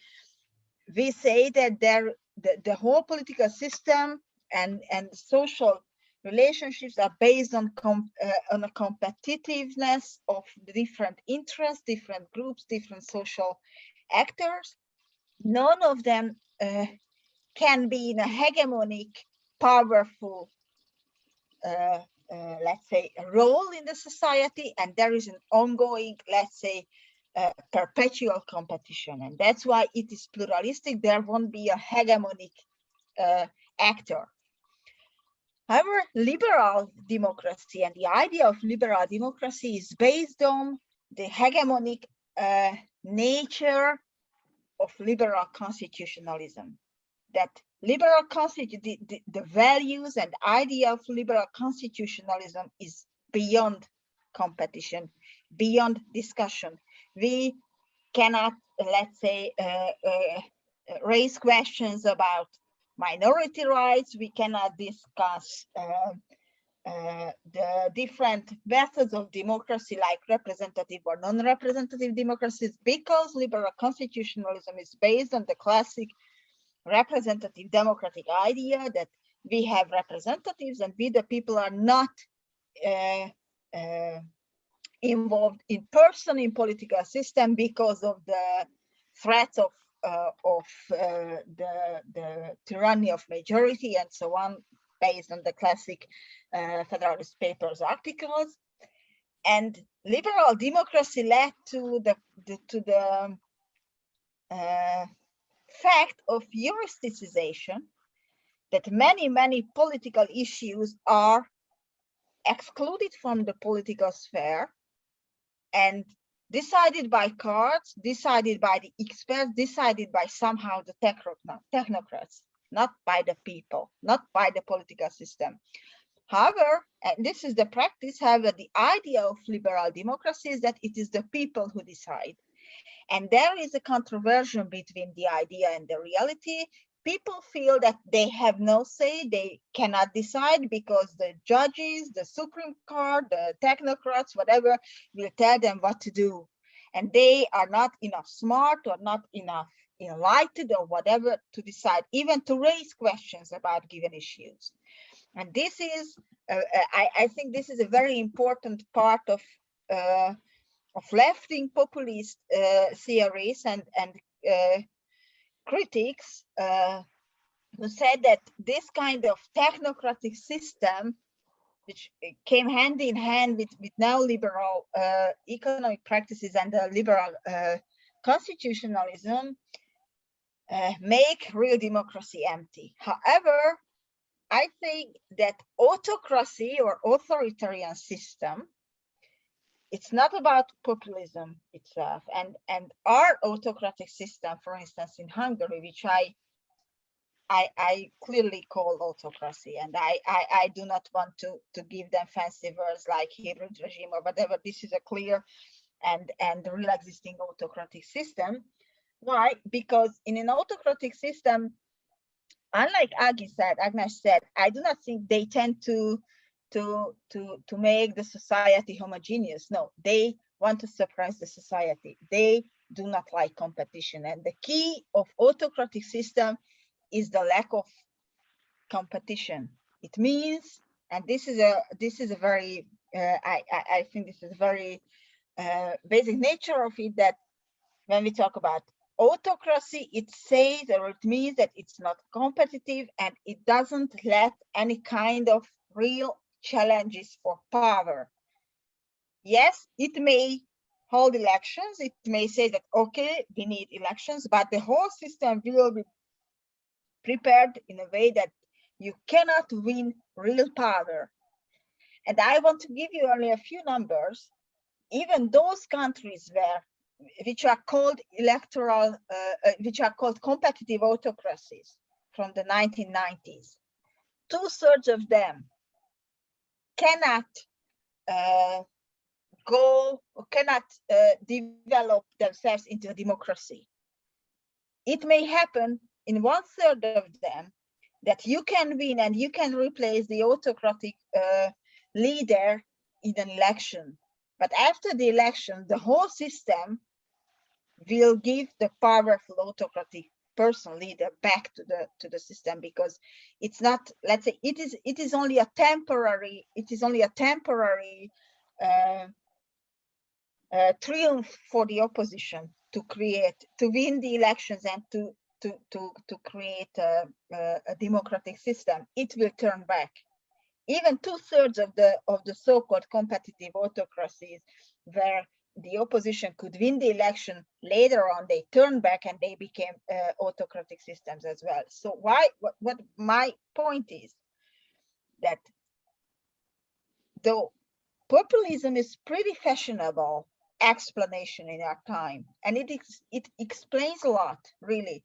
we say that the whole political system and social relationships are based on a competitiveness of the different interests, different groups, different social actors. None of them can be in a hegemonic, powerful, let's say, role in the society, and there is an ongoing, let's say, perpetual competition, and that's why it is pluralistic. There won't be a hegemonic actor. However, liberal democracy and the idea of liberal democracy is based on the hegemonic nature of liberal constitutionalism. That liberal the values and idea of liberal constitutionalism is beyond competition, beyond discussion. We cannot, let's say, raise questions about minority rights. We cannot discuss the different methods of democracy, like representative or non-representative democracies, because liberal constitutionalism is based on the classic representative democratic idea that we have representatives and we, the people, are not involved in person in political system because of the threats of the tyranny of majority and so on, based on the classic Federalist Papers articles. And liberal democracy led to the fact of heuristicization, that many political issues are excluded from the political sphere and decided by cards, decided by the experts, decided by somehow the technocrats, not by the people, not by the political system. However, and this is the practice, however, the idea of liberal democracy is that it is the people who decide. And there is a controversy between the idea and the reality. People feel that they have no say, they cannot decide because the judges, the Supreme Court, the technocrats, whatever, will tell them what to do. And they are not enough smart or not enough enlightened or whatever to decide, even to raise questions about given issues. And this is, I think this is a very important part of left-wing populist theories and critics who said that this kind of technocratic system, which came hand in hand with neoliberal economic practices and liberal constitutionalism, make real democracy empty. However, I think that autocracy or authoritarian system, it's not about populism itself. And our autocratic system, for instance, in Hungary, which I clearly call autocracy, and I do not want to give them fancy words like hybrid regime or whatever. This is a clear and real existing autocratic system. Why? Because in an autocratic system, unlike Ágnes said, I do not think they tend to make the society homogeneous. No, they want to suppress the society. They do not like competition. And the key of autocratic system is the lack of competition. It means, and this is a very I think this is very basic nature of it, that when we talk about autocracy, it says, or it means that it's not competitive and it doesn't let any kind of real challenges for power. Yes, it may hold elections. It may say that, okay, we need elections, but the whole system will be prepared in a way that you cannot win real power. And I want to give you only a few numbers. Even those countries which are called which are called competitive autocracies from the 1990s, 2/3 of them cannot develop themselves into a democracy. It may happen in 1/3 of them that you can win and you can replace the autocratic leader in an election. But after the election, the whole system will give the powerful autocratic person leader back to the system, because it's not, let's say, it is only a temporary triumph for the opposition to win the elections and to create a democratic system. It will turn back. Even 2/3 of the so-called competitive autocracies, where the opposition could win the election, later on they turned back and they became autocratic systems as well. So what my point is that though populism is pretty fashionable explanation in our time, and it explains a lot, really,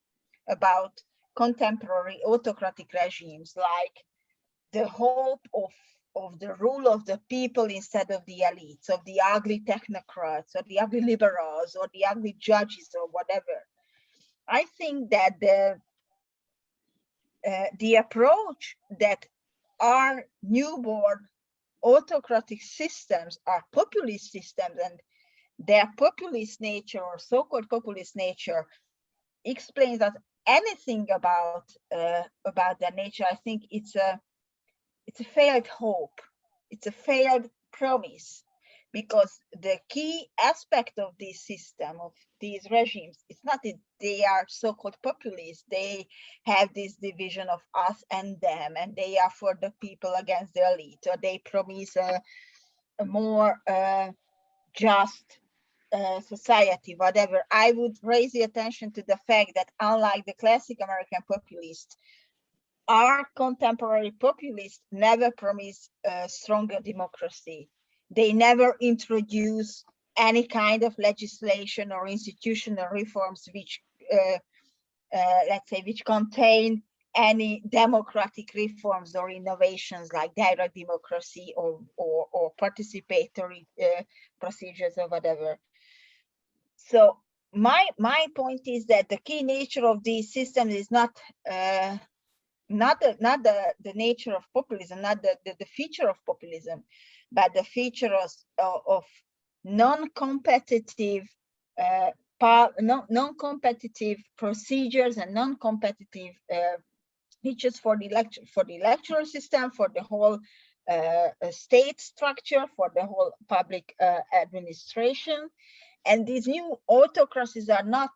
about contemporary autocratic regimes, like the hope of the rule of the people instead of the elites, of the ugly technocrats, or the ugly liberals, or the ugly judges, or whatever. I think that the approach that our newborn autocratic systems are populist systems, and their populist nature, or so-called populist nature, explains us anything about their nature. I think it's a failed hope. It's a failed promise, because the key aspect of this system, of these regimes, it's not that they are so-called populists. They have this division of us and them, and they are for the people against the elite, or they promise a more just society, whatever. I would raise the attention to the fact that, unlike the classic American populists, our contemporary populists never promise a stronger democracy. They never introduce any kind of legislation or institutional reforms which, let's say, which contain any democratic reforms or innovations like direct democracy or participatory procedures or whatever. So my point is that the key nature of these systems is not the nature of populism, not the feature of populism, but the feature of non-competitive non-competitive procedures and non-competitive features for the electoral system, for the whole state structure, for the whole public administration. And these new autocracies are not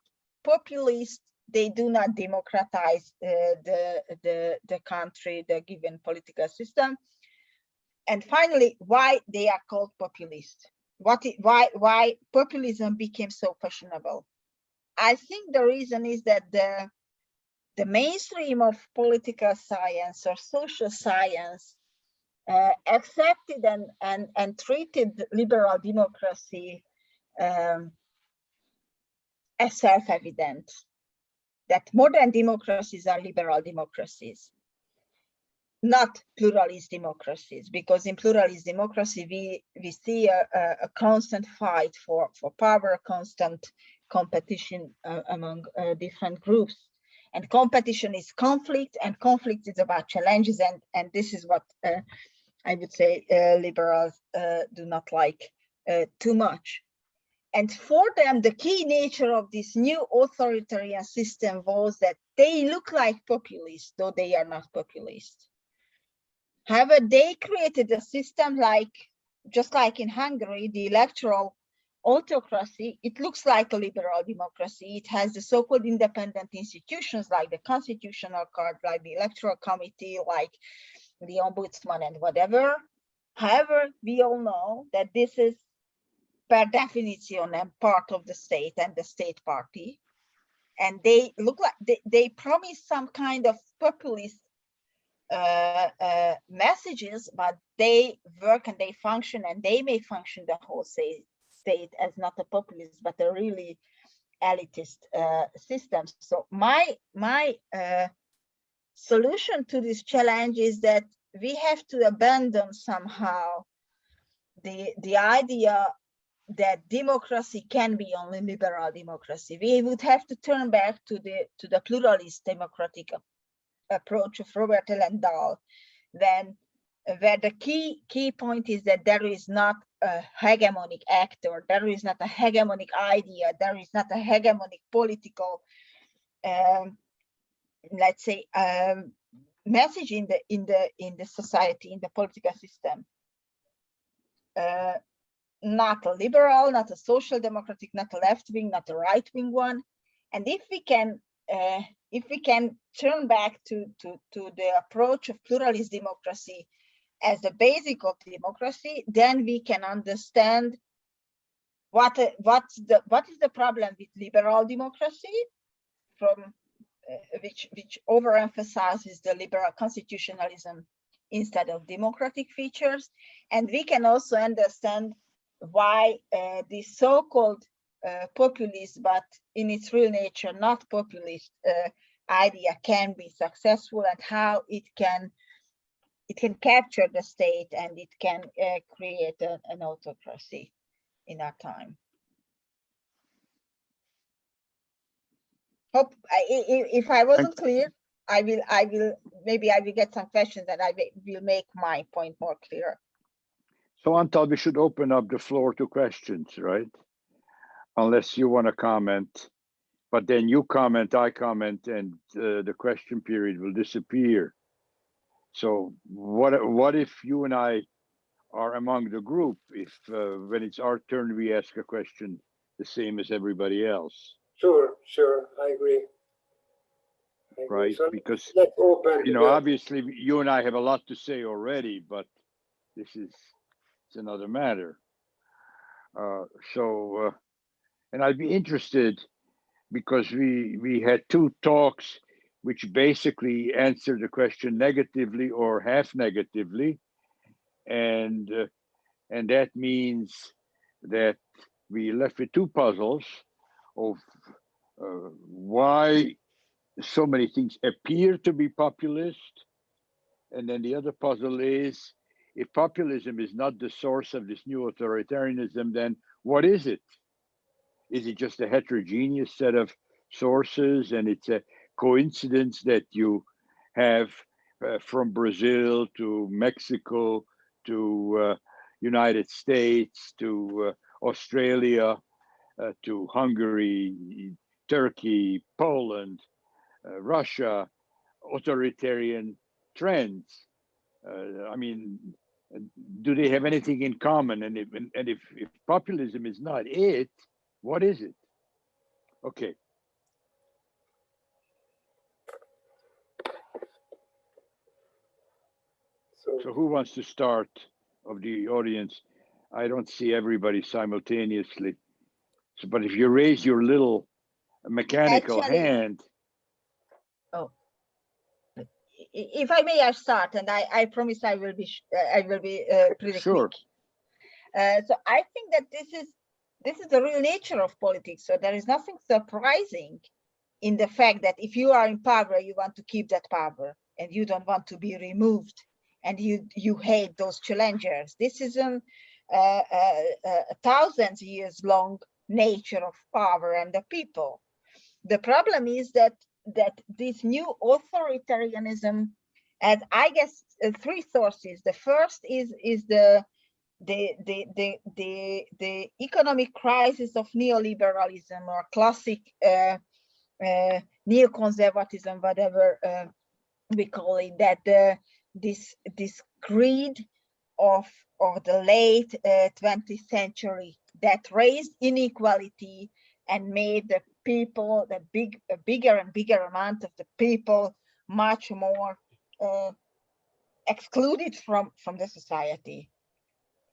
populist. They do not democratize the country, the given political system. And finally, why they are called populist? Why populism became so fashionable? I think the reason is that the mainstream of political science or social science accepted and treated liberal democracy as self-evident, that modern democracies are liberal democracies, not pluralist democracies, because in pluralist democracy we see a constant fight for power, a constant competition among different groups. And competition is conflict, and conflict is about challenges, and this is what I would say liberals do not like too much. And for them, the key nature of this new authoritarian system was that they look like populists, though they are not populist. However, they created a system just like in Hungary, the electoral autocracy. It looks like a liberal democracy. It has the so-called independent institutions like the Constitutional Court, like the Electoral Committee, like the Ombudsman and whatever. However, we all know that this is per definition and part of the state and the state party. And they look like they promise some kind of populist messages, but they work and they function, and they may function the whole state as not a populist, but a really elitist system. So my solution to this challenge is that we have to abandon somehow the idea that democracy can be only liberal democracy. We would have to turn back to the pluralist democratic approach of Robert Dahl, where the key point is that there is not a hegemonic actor, there is not a hegemonic idea, there is not a hegemonic political, let's say, message in the society, in the political system. Not a liberal, not a social democratic, not a left wing, not a right wing one. And if we can turn back to the approach of pluralist democracy as the basic of democracy, then we can understand what is the problem with liberal democracy, from which overemphasizes the liberal constitutionalism instead of democratic features. And we can also understand why this so-called populist, but in its real nature not populist idea can be successful, and how it can capture the state and it can create an autocracy in our time. Hope if I wasn't clear, I will maybe I will get some questions and I will make my point more clear. So Antal, we should open up the floor to questions, right? Unless you want to comment, but then you comment, I comment, and the question period will disappear. So what if you and I are among the group, if when it's our turn, we ask a question the same as everybody else? Sure, I agree. Right, So because let's open. you know, obviously you and I have a lot to say already, but it's another matter. And I'd be interested, because we had two talks which basically answered the question negatively or half negatively, and that means that we left with two puzzles of why so many things appear to be populist, and then the other puzzle is, if populism is not the source of this new authoritarianism, then what is it? Is it just a heterogeneous set of sources, and it's a coincidence that you have from Brazil to Mexico to United States to Australia to Hungary, Turkey, Poland, Russia, authoritarian trends? I mean, do they have anything in common? And if populism is not it, what is it? Okay. So who wants to start of the audience? I don't see everybody simultaneously. So, but if you raise your little mechanical hand. Oh, if I may, I start, and I promise I will be pretty Sure. quick. So I think that this is the real nature of politics. So there is nothing surprising in the fact that if you are in power, you want to keep that power, and you don't want to be removed, and you hate those challengers. This is a thousands years long nature of power and the people. The problem is that this new authoritarianism has, I guess, three sources. The first is the economic crisis of neoliberalism, or classic neoconservatism, whatever we call it. That this greed of the late 20th century that raised inequality and made the people, a bigger and bigger amount of the people, much more excluded from the society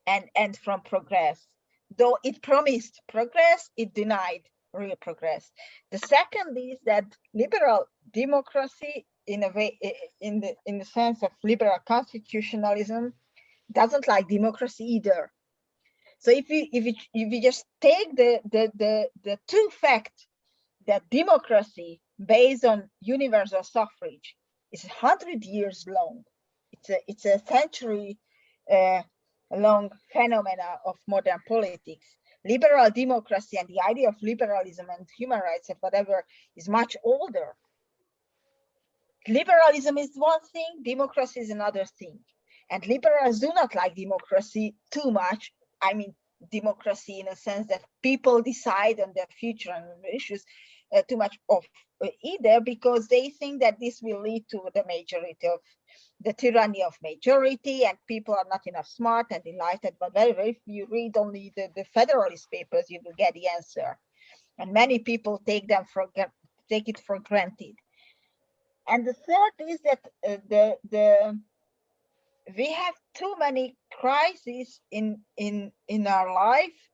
and from progress. Though it promised progress, it denied real progress. The second is that liberal democracy, in a way, in the sense of liberal constitutionalism, doesn't like democracy either. So if we just take the two facts, that democracy based on universal suffrage is 100 years long. It's a century long phenomena of modern politics. Liberal democracy and the idea of liberalism and human rights and whatever is much older. Liberalism is one thing, democracy is another thing. And liberals do not like democracy too much. I mean, democracy in a sense that people decide on their future and issues too much of either, because they think that this will lead to the majority of the tyranny of majority, and people are not enough smart and enlightened. But if you read only the Federalist Papers, you will get the answer. And many people take it for granted. And the third is that we have too many crises in our life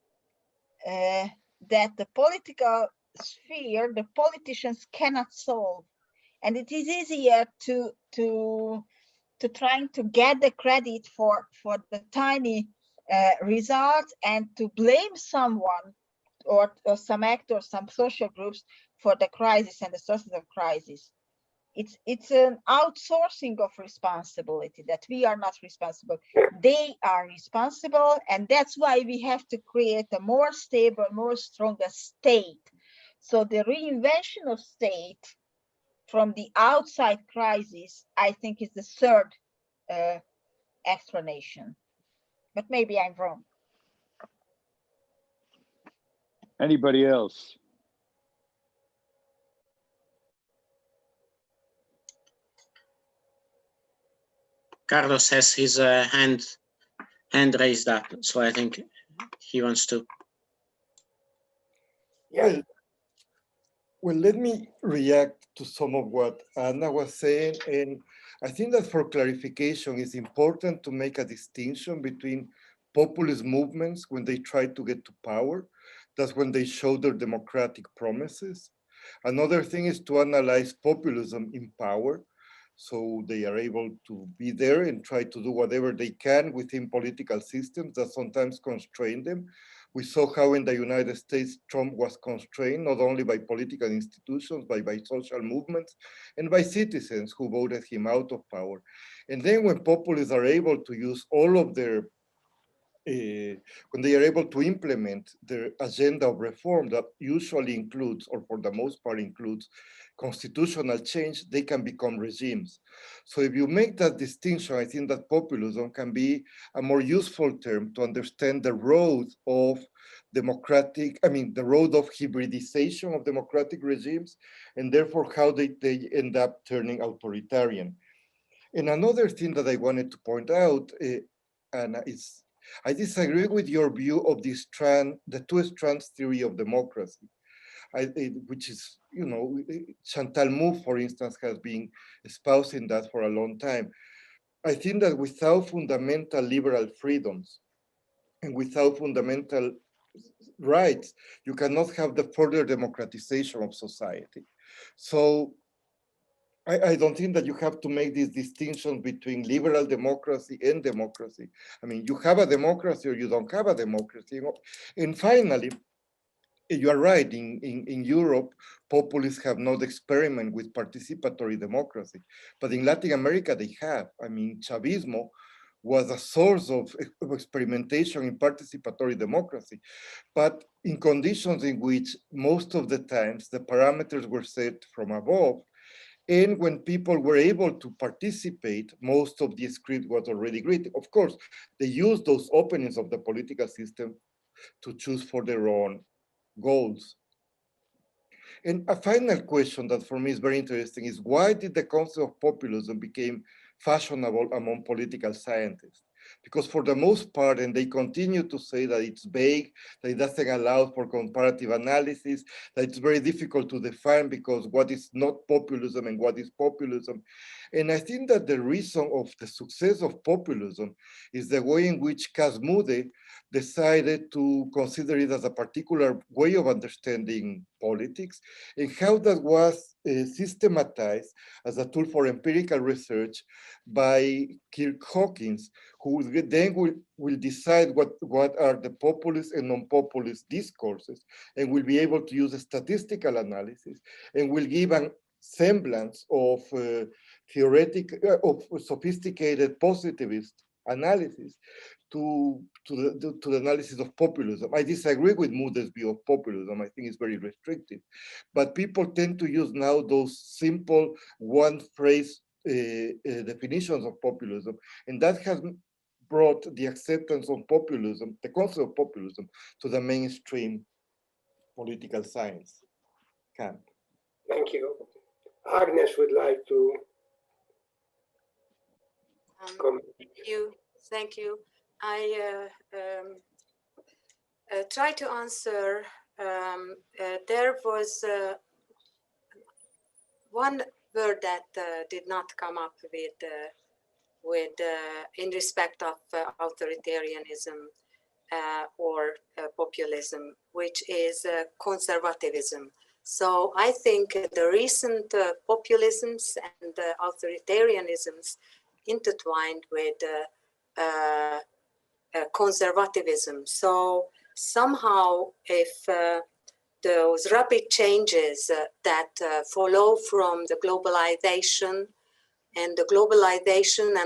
that the political sphere, the politicians cannot solve, and it is easier to trying to get the credit for the tiny results and to blame someone or some actors, some social groups for the crisis and the sources of crisis. It's an outsourcing of responsibility, that we are not responsible. They are responsible, and that's why we have to create a more stable, more stronger state. So the reinvention of state from the outside crisis, I think, is the third explanation. But maybe I'm wrong. Anybody else? Carlos has his hand raised up, so I think he wants to. Yeah. Well, let me react to some of what Anna was saying. And I think that for clarification, it's important to make a distinction between populist movements when they try to get to power. That's when they show their democratic promises. Another thing is to analyze populism in power. So they are able to be there and try to do whatever they can within political systems that sometimes constrain them. We saw how in the United States, Trump was constrained not only by political institutions, but by social movements and by citizens who voted him out of power. And then when populists are able to use all of their when they are able to implement their agenda of reform that usually includes, or for the most part includes, constitutional change, they can become regimes. So if you make that distinction, I think that populism can be a more useful term to understand the road of the road of hybridization of democratic regimes, and therefore how they end up turning authoritarian. And another thing that I wanted to point out, Anna, is I disagree with your view of the two strands theory of democracy, which is, Chantal Mouffe, for instance, has been espousing that for a long time. I think that without fundamental liberal freedoms and without fundamental rights, you cannot have the further democratization of society. So I don't think that you have to make this distinction between liberal democracy and democracy. I mean, you have a democracy or you don't have a democracy. And finally, you are right, in Europe, populists have not experimented with participatory democracy, but in Latin America, they have. I mean, Chavismo was a source of experimentation in participatory democracy, but in conditions in which most of the times the parameters were set from above. And when people were able to participate, most of the script was already written. Of course, they used those openings of the political system to choose for their own goals. And a final question that for me is very interesting is, why did the concept of populism become fashionable among political scientists? Because for the most part, and they continue to say that it's vague, that it doesn't allow for comparative analysis, that it's very difficult to define because what is not populism and what is populism. And I think that the reason of the success of populism is the way in which Casmude decided to consider it as a particular way of understanding politics, and how that was systematized as a tool for empirical research by Kirk Hawkins, who then will decide what are the populist and non-populist discourses, and will be able to use a statistical analysis, and will give a semblance of of sophisticated positivist analysis to the analysis of populism. I disagree with Moody's view of populism. I think it's very restrictive. But people tend to use now those simple one-phrase definitions of populism, and that has brought the acceptance of populism, the concept of populism, to the mainstream political science camp. Thank you. Ágnes would like to comment. Thank you. I try to answer. There was one word that did not come up with in respect of authoritarianism or populism, which is conservatism. So I think the recent populisms and authoritarianisms intertwined with conservatism. So somehow, if those rapid changes that follow from the globalization and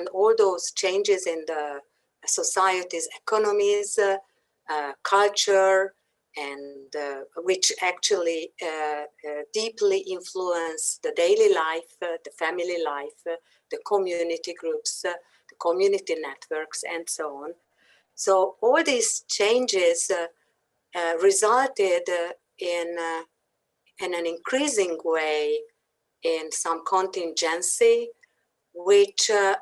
all those changes in the society's economies, culture, and which actually deeply influence the daily life, the family life, the community groups, the community networks, and so on. So all these changes resulted in an increasing way in some contingency, which and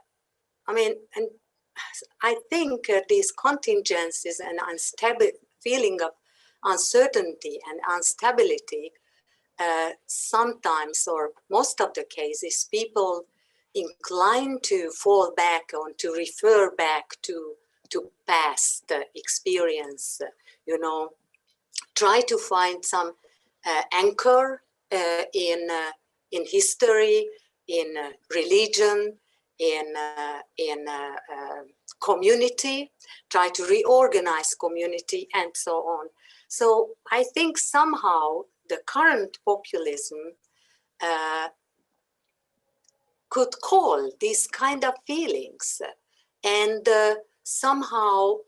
I think these contingencies and feeling of uncertainty and instability, sometimes or most of the cases, people inclined to fall back on, to refer back to past experience, try to find some anchor in history, in religion, in community, try to reorganize community, and so on. So I think somehow the current populism could call these kind of feelings and somehow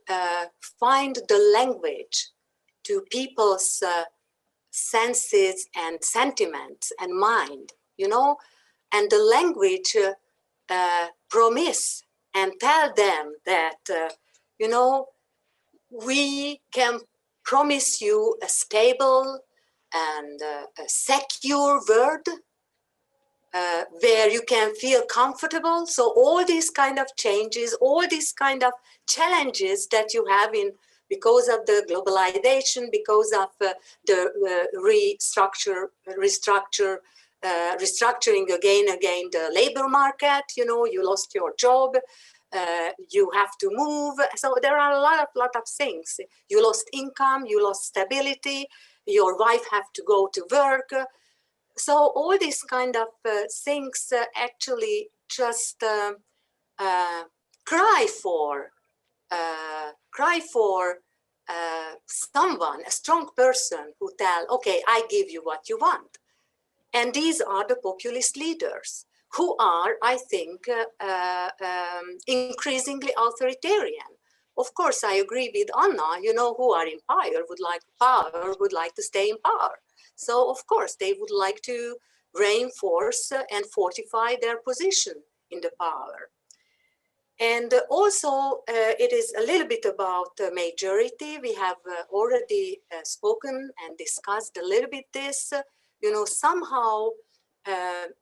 find the language to people's senses and sentiments and mind, and the language promise and tell them that, we can promise you a stable and a secure world where you can feel comfortable. So all these kind of changes, all these kind of challenges that you have because of the globalization, because of the restructuring again the labor market, you lost your job, you have to move. So there are a lot of things. You lost income, you lost stability, your wife have to go to work. So all these kind of things actually just cry for someone, a strong person who tell, okay, I give you what you want. And these are the populist leaders who are, I think, increasingly authoritarian. Of course, I agree with Anna, who are in power would like to stay in power. So, of course, they would like to reinforce and fortify their position in the power. And also, it is a little bit about majority. We have already spoken and discussed a little bit this. Somehow, the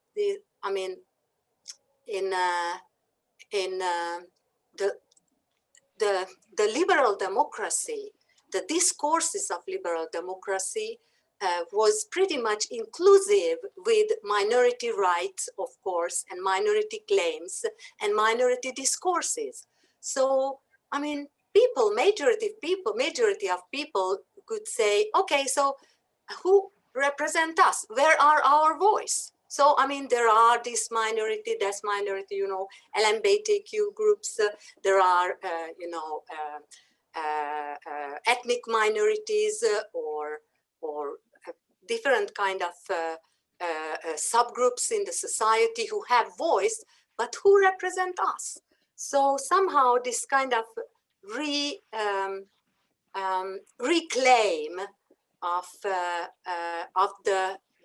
liberal democracy, the discourses of liberal democracy was pretty much inclusive with minority rights, of course, and minority claims and minority discourses. So, majority of people could say, okay, so who represent us? Where are our voice? So, there are this minority, that minority, LGBTQ groups, there are, ethnic minorities or different kind of subgroups in the society who have voice, but who represent us? So somehow this kind of reclaim of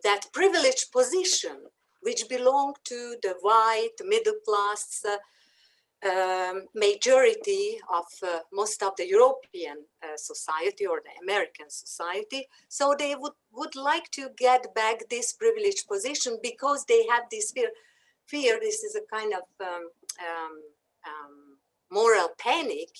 that privileged position which belonged to the white middle class majority of most of the European society or the American society. So they would like to get back this privileged position because they have this fear. This is a kind of moral panic,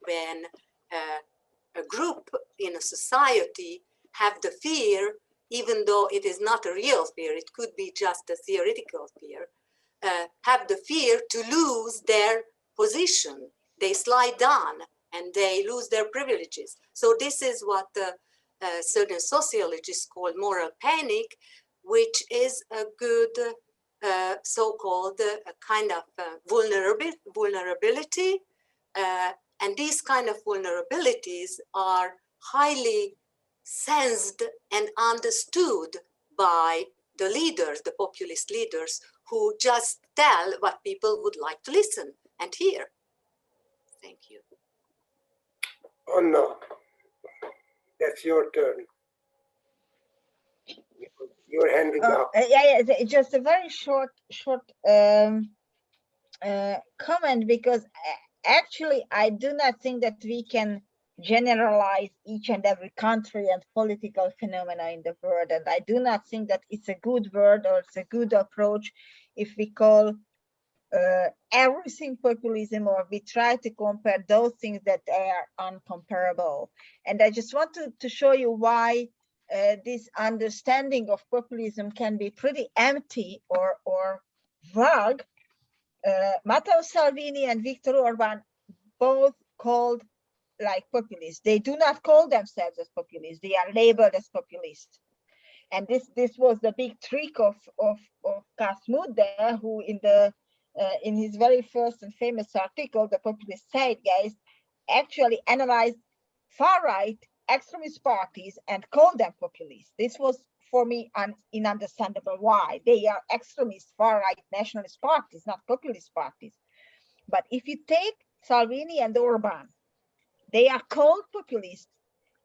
when a group in a society have the fear, even though it is not a real fear, it could be just a theoretical fear, have the fear to lose their position. They slide down and they lose their privileges. So this is what certain sociologists call moral panic, which is a good so-called kind of vulnerability And these kind of vulnerabilities are highly sensed and understood by the leaders, the populist leaders, who just tell what people would like to listen and hear. Thank you. Oh no, that's your turn. Your hand is up. Yeah, just a very short comment, because actually I do not think that we can generalize each and every country and political phenomena in the world, and I do not think that it's a good word or it's a good approach if we call everything populism, or we try to compare those things that are uncomparable. And I just want to show you why this understanding of populism can be pretty empty or vague. Matteo Salvini and Viktor Orban both called like populists. They do not call themselves as populists. They are labeled as populists. And this was the big trick of Kasmude, who in his very first and famous article, The Populist Zeitgeist, actually analyzed far-right extremist parties and called them populists. This was, for me, ununderstandable why. They are extremist far-right nationalist parties, not populist parties. But if you take Salvini and Orban, they are called populists,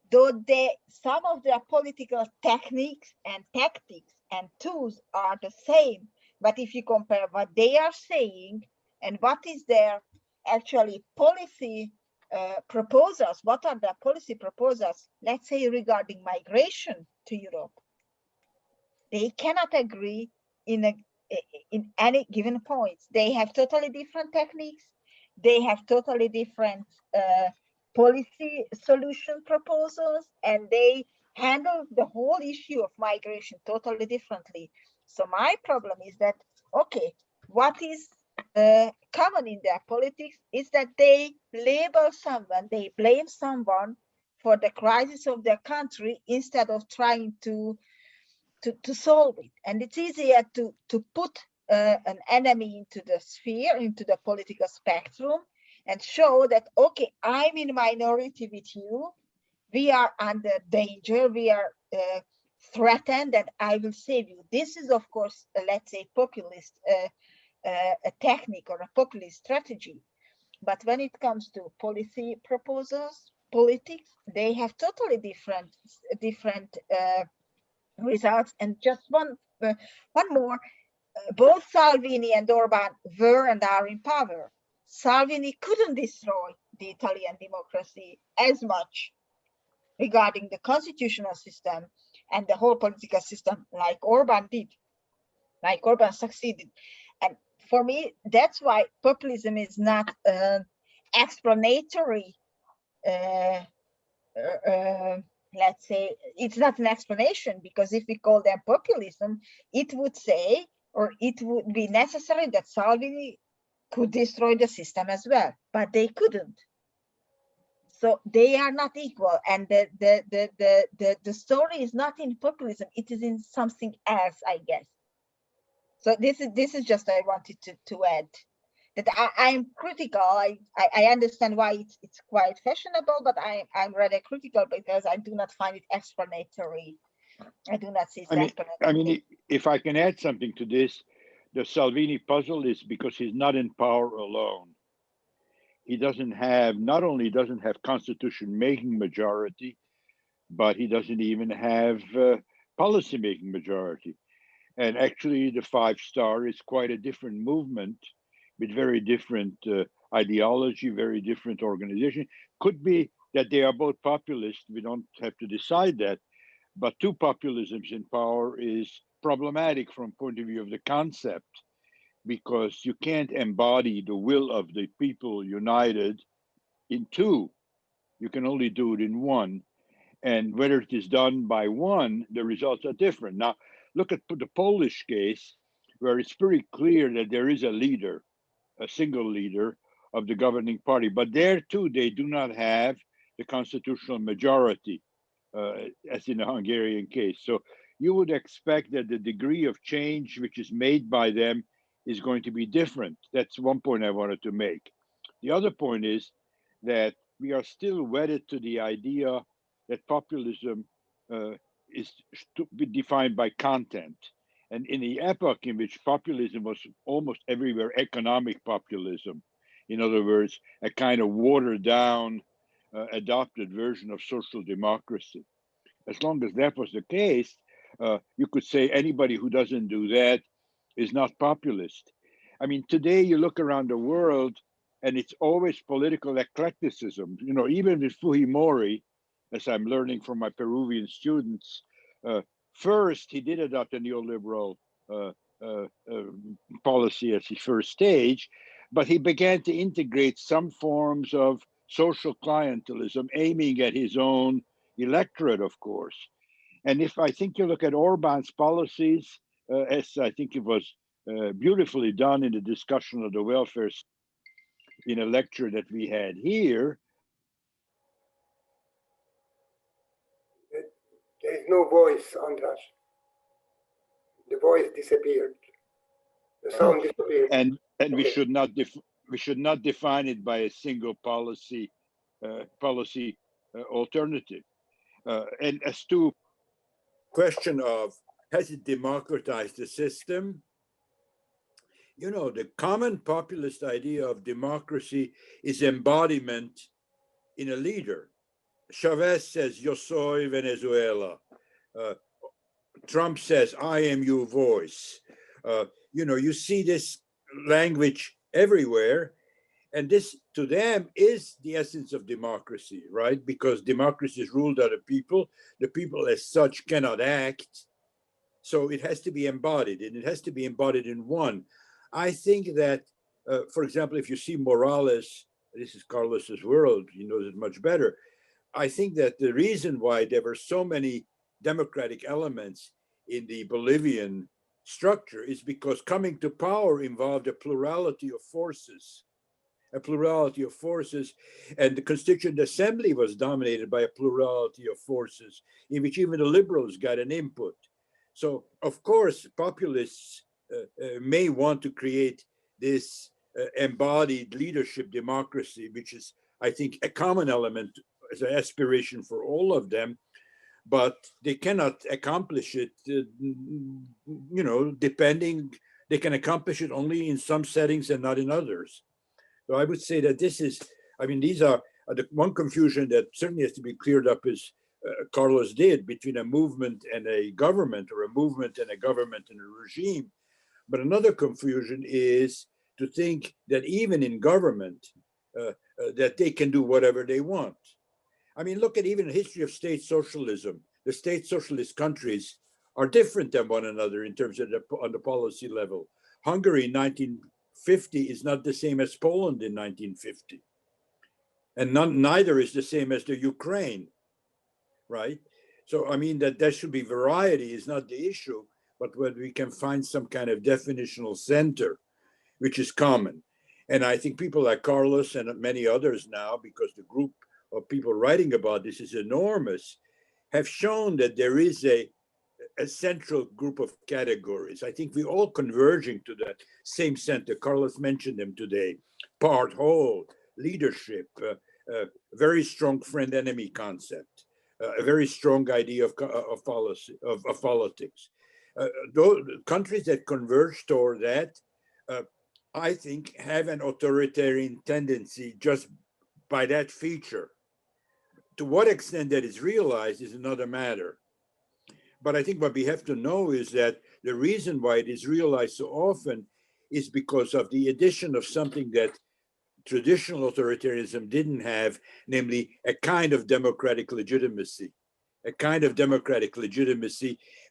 though some of their political techniques and tactics and tools are the same. But if you compare what they are saying and what is their actually policy proposals, what are their policy proposals, let's say regarding migration to Europe, they cannot agree in any given points. They have totally different techniques. They have totally different policy solution proposals, and they handle the whole issue of migration totally differently. So my problem is that, okay, what is common in their politics is that they label someone, they blame someone for the crisis of their country instead of trying to solve it. And it's easier to put an enemy into the sphere, into the political spectrum, and show that, okay, I'm in minority with you, we are under danger, we are threatened, and I will save you. This is, of course, let's say, populist a technique or a populist strategy. But when it comes to policy proposals, politics, they have totally different results. And just one more, both Salvini and Orban were and are in power. Salvini couldn't destroy the Italian democracy as much regarding the constitutional system and the whole political system like Orban did, like Orban succeeded. And for me, that's why populism is not explanatory, let's say, it's not an explanation, because if we call them populism, it would say, or it would be necessary that Salvini could destroy the system as well, but they couldn't. So they are not equal, and the story is not in populism; it is in something else, I guess. So this is just I wanted to add that I'm critical. I understand why it's quite fashionable, but I'm rather critical because I do not find it explanatory. I do not see. I mean, if I can add something to this, the Salvini puzzle is because he's not in power alone. He doesn't have, not only doesn't have constitution-making majority, but he doesn't even have policy-making majority. And actually, the Five Star is quite a different movement with very different ideology, very different organization. Could be that they are both populist. We don't have to decide that. But two populisms in power is problematic from point of view of the concept, because you can't embody the will of the people united in two. You can only do it in one. And whether it is done by one, the results are different. Now, look at the Polish case, where it's pretty clear that there is a leader, a single leader of the governing party. But there, too, they do not have the constitutional majority, as in the Hungarian case. So you would expect that the degree of change which is made by them is going to be different. That's one point I wanted to make. The other point is that we are still wedded to the idea that populism is to be defined by content. And in the epoch in which populism was almost everywhere economic populism, in other words, a kind of watered down, adopted version of social democracy. As long as that was the case, you could say anybody who doesn't do that is not populist. I mean, today you look around the world and it's always political eclecticism. You know, even with Fujimori, as I'm learning from my Peruvian students, first he did adopt a neoliberal policy as his first stage, but he began to integrate some forms of social clientelism aiming at his own electorate, of course. And if I think you look at Orban's policies, as I think it was beautifully done in the discussion of the welfare in a lecture that we had here. There is no voice, Andras. The voice disappeared. The sound disappeared. And Okay. we should not define it by a single policy alternative. And as to question of has it democratized the system? You know, the common populist idea of democracy is embodiment in a leader. Chavez says, "Yo soy Venezuela." Trump says, "I am your voice." You know, you see this language everywhere, and this to them is the essence of democracy, right? Because democracy is ruled by the people as such cannot act. So it has to be embodied, and it has to be embodied in one. I think that, for example, if you see Morales, this is Carlos's world, he knows it much better. I think that the reason why there were so many democratic elements in the Bolivian structure is because coming to power involved a plurality of forces. And the Constituent Assembly was dominated by a plurality of forces in which even the liberals got an input. So, of course, populists may want to create this embodied leadership democracy, which is, I think, a common element as an aspiration for all of them, but they cannot accomplish it, you know, they can accomplish it only in some settings and not in others. So I would say that this is, I mean, these are the one confusion that certainly has to be cleared up is Carlos did between a movement and a government, or a movement and a government and a regime. But another confusion is to think that even in government, that they can do whatever they want. I mean, look at even the history of state socialism. The state socialist countries are different than one another in terms of on the policy level. Hungary in 1950 is not the same as Poland in 1950. And neither is the same as the Ukraine, right? So, I mean, that there should be variety is not the issue, but whether we can find some kind of definitional center, which is common. And I think people like Carlos and many others now, because the group of people writing about this is enormous, have shown that there is a central group of categories. I think we're all converging to that same center. Carlos mentioned them today: part, whole, leadership, very strong friend-enemy concept, a very strong idea of policy, of politics. Those countries that converge toward that, I think, have an authoritarian tendency just by that feature. To what extent that is realized is another matter. But I think what we have to know is that the reason why it is realized so often is because of the addition of something that traditional authoritarianism didn't have, namely a kind of democratic legitimacy,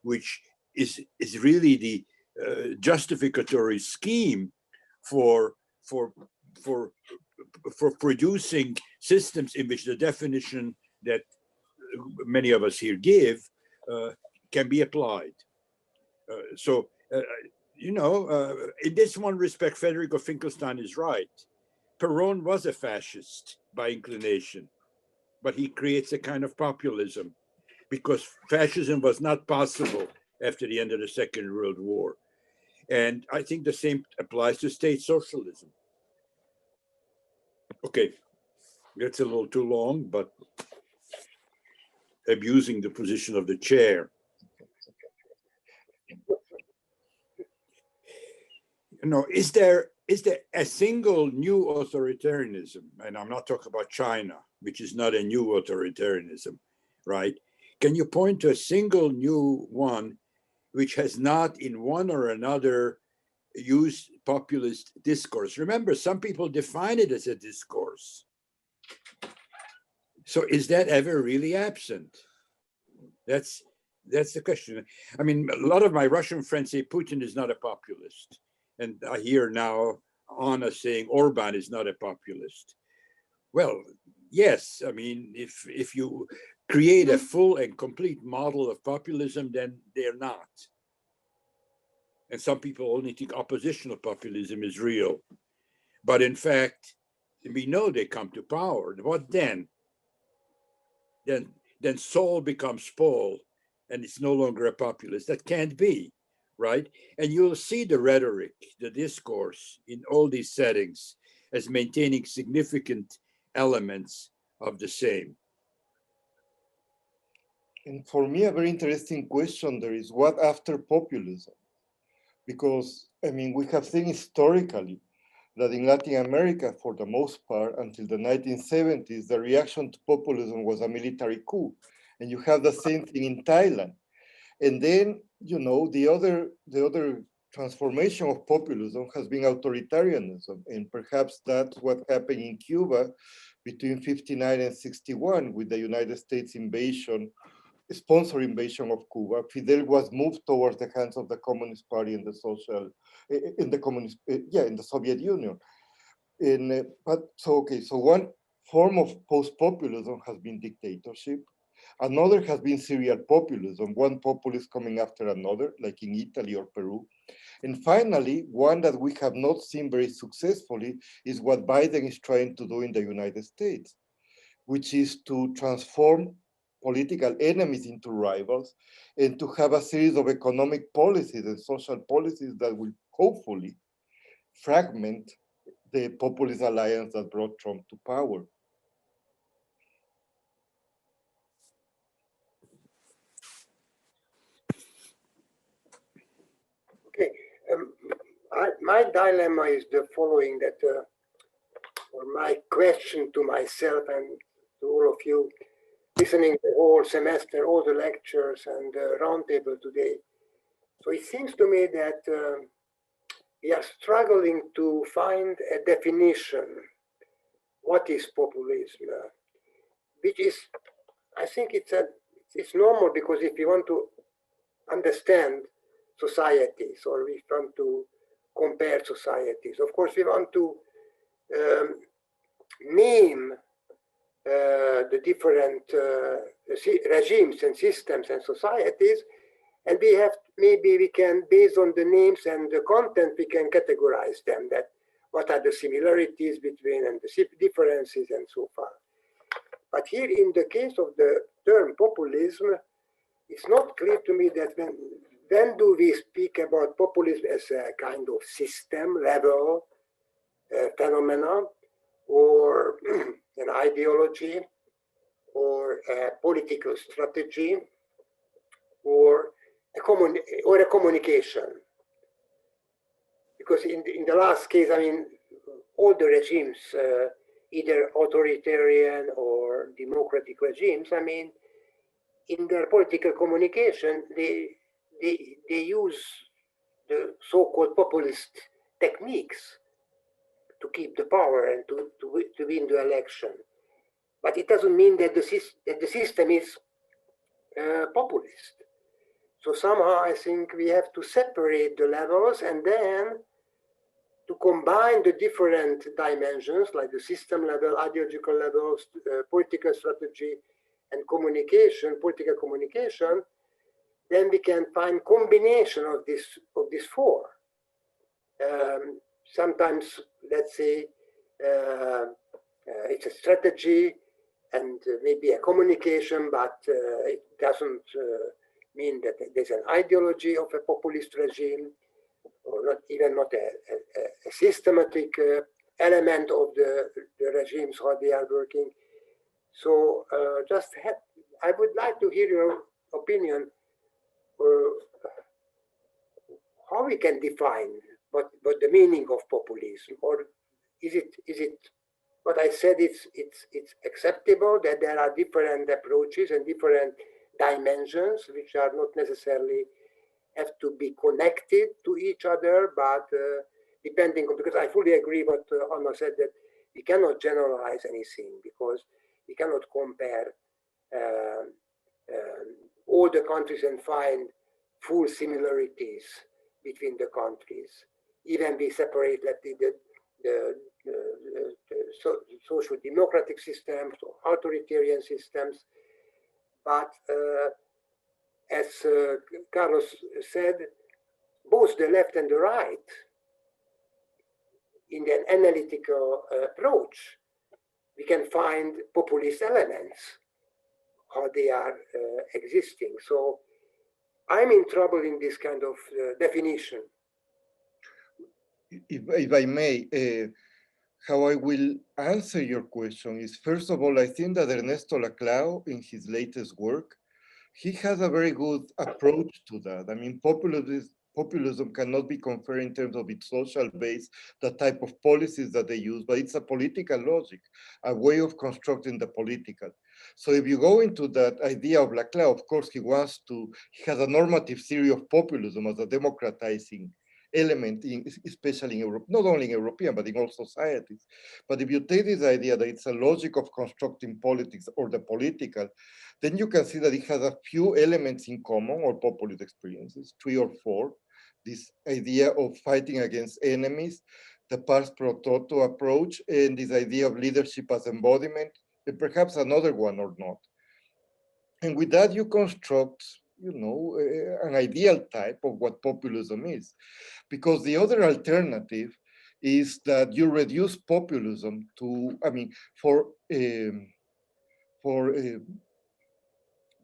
which is really the justificatory scheme for producing systems in which the definition that many of us here give can be applied. In this one respect, Federico Finkelstein is right. Perón was a fascist by inclination, but he creates a kind of populism because fascism was not possible after the end of the Second World War. And I think the same applies to state socialism. Okay. That's a little too long, but abusing the position of the chair. You know, is there a single new authoritarianism? And I'm not talking about China, which is not a new authoritarianism, right? Can you point to a single new one which has not in one or another used populist discourse? Remember, some people define it as a discourse. So is that ever really absent? That's the question. I mean, a lot of my Russian friends say Putin is not a populist. And I hear now Anna saying Orban is not a populist. Well, yes, I mean, if you create a full and complete model of populism, then they're not. And some people only think oppositional populism is real. But in fact, we know they come to power. What then? Then Saul becomes Paul, and it's no longer a populist. That can't be, right? And you'll see the rhetoric, the discourse in all these settings as maintaining significant elements of the same. And for me, a very interesting question there is, what after populism? Because, I mean, we have seen historically that in Latin America, for the most part, until the 1970s, the reaction to populism was a military coup. And you have the same thing in Thailand. And then, you know, the other transformation of populism has been authoritarianism. And perhaps that's what happened in Cuba between 59 and 61 with the United States sponsor invasion of Cuba. Fidel was moved towards the hands of the Communist Party and the in the Soviet Union. So one form of post-populism has been dictatorship. Another has been serial populism, one populist coming after another, like in Italy or Peru. And finally, one that we have not seen very successfully is what Biden is trying to do in the United States, which is to transform political enemies into rivals and to have a series of economic policies and social policies that will hopefully fragment the populist alliance that brought Trump to power. Okay, my dilemma is the following, that, or my question to myself and to all of you, listening the whole semester, all the lectures and the roundtable today. So it seems to me that we are struggling to find a definition. What is populism? Which is, I think it's normal, because if you want to understand societies, or we want to compare societies, of course we want to name the different regimes and systems and societies, and maybe we can, based on the names and the content, we can categorize them, that what are the similarities between and the differences and so far. But here, in the case of the term populism, it's not clear to me that when do we speak about populism as a kind of system level phenomena, or an ideology, or a political strategy, or a communication. Because in the last case, I mean, all the regimes, either authoritarian or democratic regimes, I mean, in their political communication, they use the so-called populist techniques to keep the power and to win the election. But it doesn't mean that the system is populist. So somehow I think we have to separate the levels, and then to combine the different dimensions, like the system level, ideological levels, political strategy, and communication, political communication. Then we can find combination of these four. Sometimes, let's say, it's a strategy and maybe a communication, but it doesn't mean that there's an ideology of a populist regime, or not a systematic element of the regimes, how they are working. So I would like to hear your opinion, how we can define what the meaning of populism, or is it what I said, it's acceptable that there are different approaches and different dimensions which are not necessarily have to be connected to each other, but depending on, because I fully agree what Anna said, that we cannot generalize anything because we cannot compare all the countries and find full similarities between the countries. Even we separate, let's say, the social democratic systems or authoritarian systems. But as Carlos said, both the left and the right, in an analytical approach, we can find populist elements, how they are existing. So I'm in trouble in this kind of definition. If I may, how I will answer your question is, first of all, I think that Ernesto Laclau, in his latest work, he has a very good approach to that. I mean, populism cannot be conferred in terms of its social base, the type of policies that they use, but it's a political logic, a way of constructing the political. So if you go into that idea of Laclau, of course, he has a normative theory of populism as a democratizing element, especially in Europe, not only in European, but in all societies. But if you take this idea that it's a logic of constructing politics or the political, then you can see that it has a few elements in common, or populist experiences, 3 or 4. This idea of fighting against enemies, the pars pro toto approach, and this idea of leadership as embodiment, and perhaps another one or not. And with that, you construct, you know, an ideal type of what populism is. Because the other alternative is that you reduce populism to, I mean, for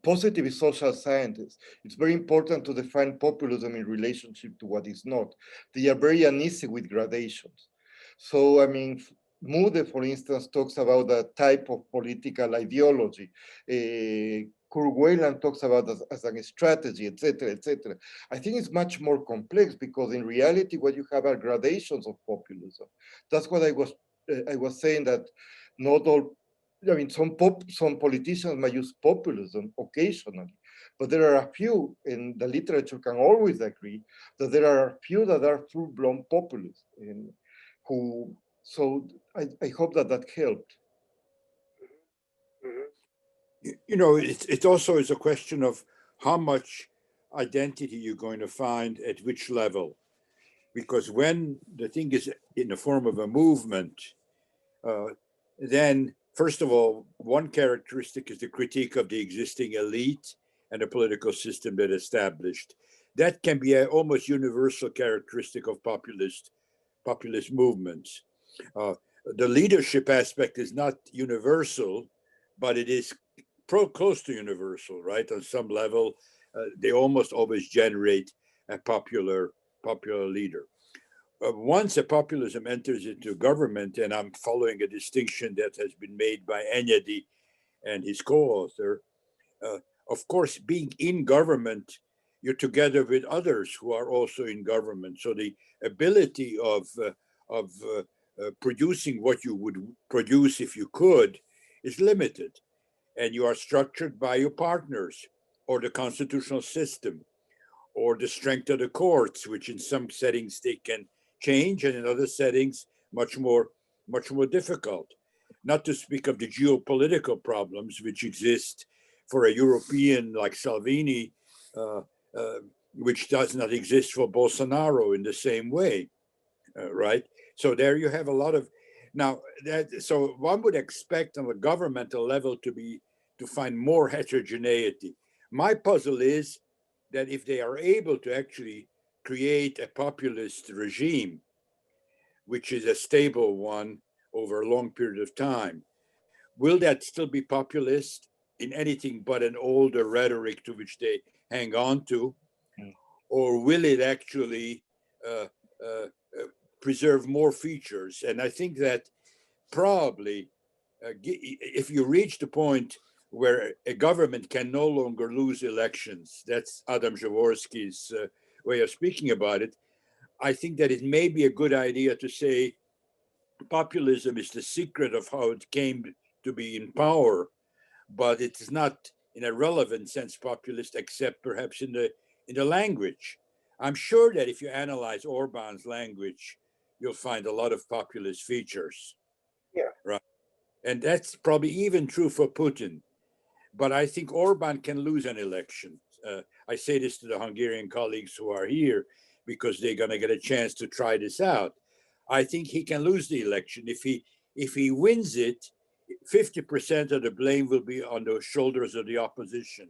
positive social scientists, it's very important to define populism in relationship to what is not. They are very uneasy with gradations. So, I mean, Mude, for instance, talks about a type of political ideology. Kurt Weyland talks about as a strategy, etc., etc. I think it's much more complex because in reality, what you have are gradations of populism. That's what I was saying, that not all, I mean, some politicians might use populism occasionally, but there are a few, and the literature can always agree that there are a few that are full-blown populists, and so I hope that helped. You know, it also is a question of how much identity you're going to find at which level. Because when the thing is in the form of a movement, then first of all, one characteristic is the critique of the existing elite and the political system that established. That can be an almost universal characteristic of populist movements. The leadership aspect is not universal, but it is close to universal, right? On some level, they almost always generate a popular leader. Once a populism enters into government, and I'm following a distinction that has been made by Enyedi and his co-author, of course, being in government, you're together with others who are also in government. So the ability of producing what you would produce if you could is limited. And you are structured by your partners or the constitutional system or the strength of the courts, which in some settings they can change, and in other settings much more difficult. Not to speak of the geopolitical problems which exist for a European like Salvini, which does not exist for Bolsonaro in the same way, right? So there you have a lot of, now that, so one would expect on a governmental level to find more heterogeneity. My puzzle is that if they are able to actually create a populist regime, which is a stable one over a long period of time, will that still be populist in anything but an older rhetoric to which they hang on to? Or will it actually preserve more features. And I think that probably if you reach the point where a government can no longer lose elections, that's Adam Jaworski's way of speaking about it, I think that it may be a good idea to say populism is the secret of how it came to be in power, but it is not in a relevant sense populist, except perhaps in the language. I'm sure that if you analyze Orban's language, you'll find a lot of populist features. Yeah. Right. And that's probably even true for Putin. But I think Orban can lose an election. I say this to the Hungarian colleagues who are here because they're going to get a chance to try this out. I think he can lose the election. If he wins it, 50% of the blame will be on the shoulders of the opposition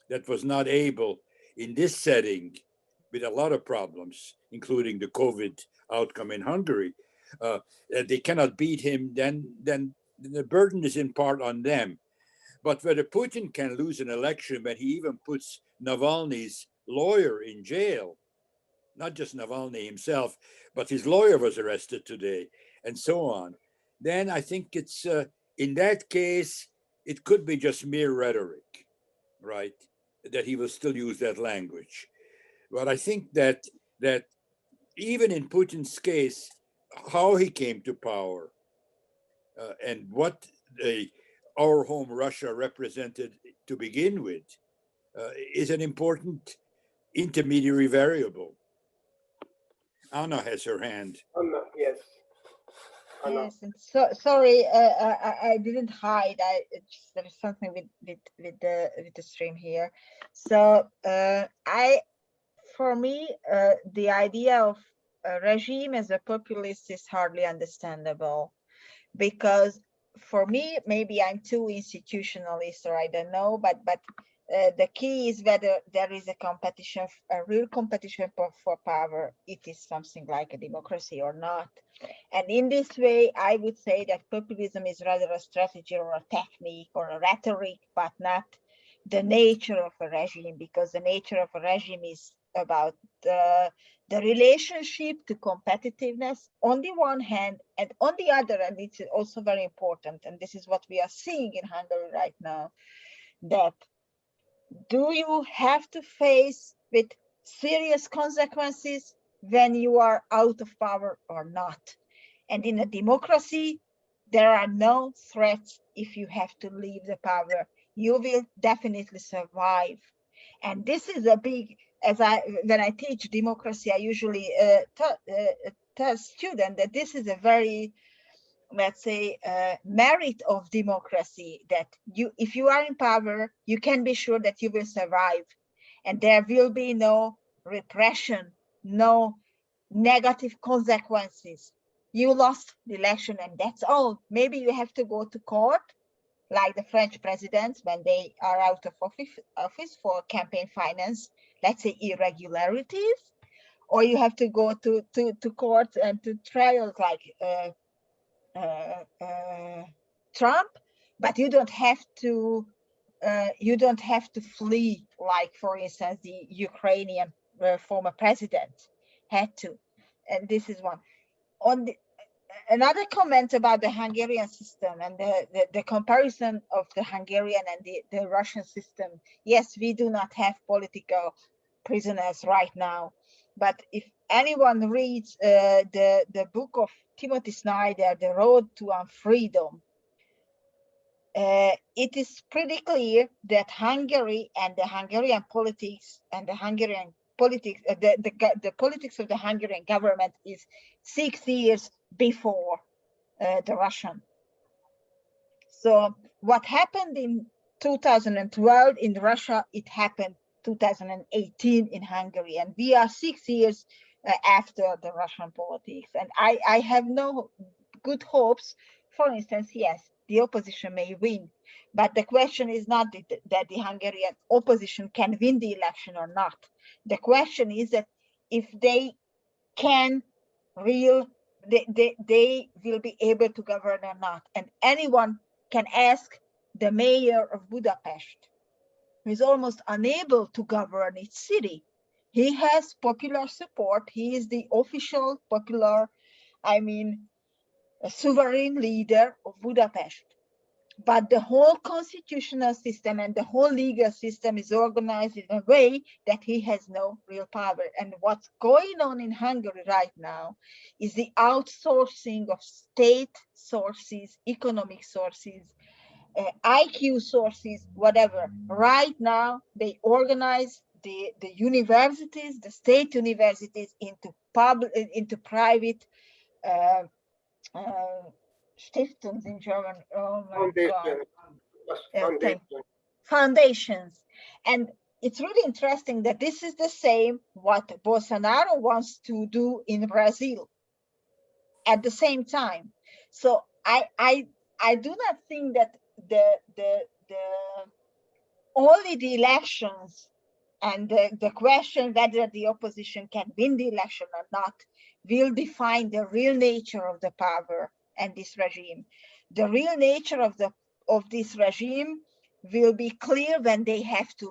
that was not able in this setting with a lot of problems, including the COVID outcome in Hungary. They cannot beat him, then the burden is in part on them. But whether Putin can lose an election when he even puts Navalny's lawyer in jail, not just Navalny himself, but his lawyer was arrested today, and so on, then I think it's, in that case, it could be just mere rhetoric, right? That he will still use that language. But I think that even in Putin's case, how he came to power and what our home Russia represented to begin with is an important intermediary variable. Anna has her hand. Anna, yes. Anna. Yes, and so sorry, I didn't hide. There is something with the stream here. So for me, the idea of a regime as a populist is hardly understandable, because for me, maybe I'm too institutionalist, or I don't know, but the key is whether there is a competition, a real competition for power. It is something like a democracy or not. And in this way, I would say that populism is rather a strategy or a technique or a rhetoric, but not the nature of a regime, because the nature of a regime is about the relationship to competitiveness on the one hand, and on the other, and it's also very important, and this is what we are seeing in Hungary right now, that do you have to face with serious consequences when you are out of power or not? And in a democracy, there are no threats if you have to leave the power. You will definitely survive. And this is a big, when I teach democracy, I usually tell students that this is a very, let's say, merit of democracy, that if you are in power, you can be sure that you will survive, and there will be no repression, no negative consequences. You lost the election and that's all. Maybe you have to go to court, like the French presidents when they are out of office for campaign finance, let's say irregularities, or you have to go to court and to trials like Trump, but you don't have to flee, like for instance the Ukrainian former president had to. And this is one. On another comment about the Hungarian system and the comparison of the Hungarian and the Russian system. Yes, we do not have political prisoners right now, but if anyone reads the book of Timothy Snyder, The Road to Freedom, it is pretty clear that Hungary and the Hungarian politics and the Hungarian politics, the politics of the Hungarian government is 6 years before the Russian. So what happened in 2012 in Russia, it happened 2018 in Hungary, and we are 6 years after the Russian politics. And I have no good hopes. For instance, yes, the opposition may win, but the question is not that the Hungarian opposition can win the election or not. The question is that if they can they will be able to govern or not. And anyone can ask the mayor of Budapest, who is almost unable to govern its city. He has popular support. He is the official popular I mean, a sovereign leader of Budapest. But the whole constitutional system and the whole legal system is organized in a way that he has no real power. And what's going on in Hungary right now is the outsourcing of state sources, economic sources, IQ sources, whatever. Right now, they organize the universities, the state universities into private Stiftungen in German. Oh my God. Foundations. And it's really interesting that this is the same what Bolsonaro wants to do in Brazil at the same time. So I do not think that the only the elections and the question whether the opposition can win the election or not will define the real nature of the power and this regime. The real nature of this regime will be clear when they have to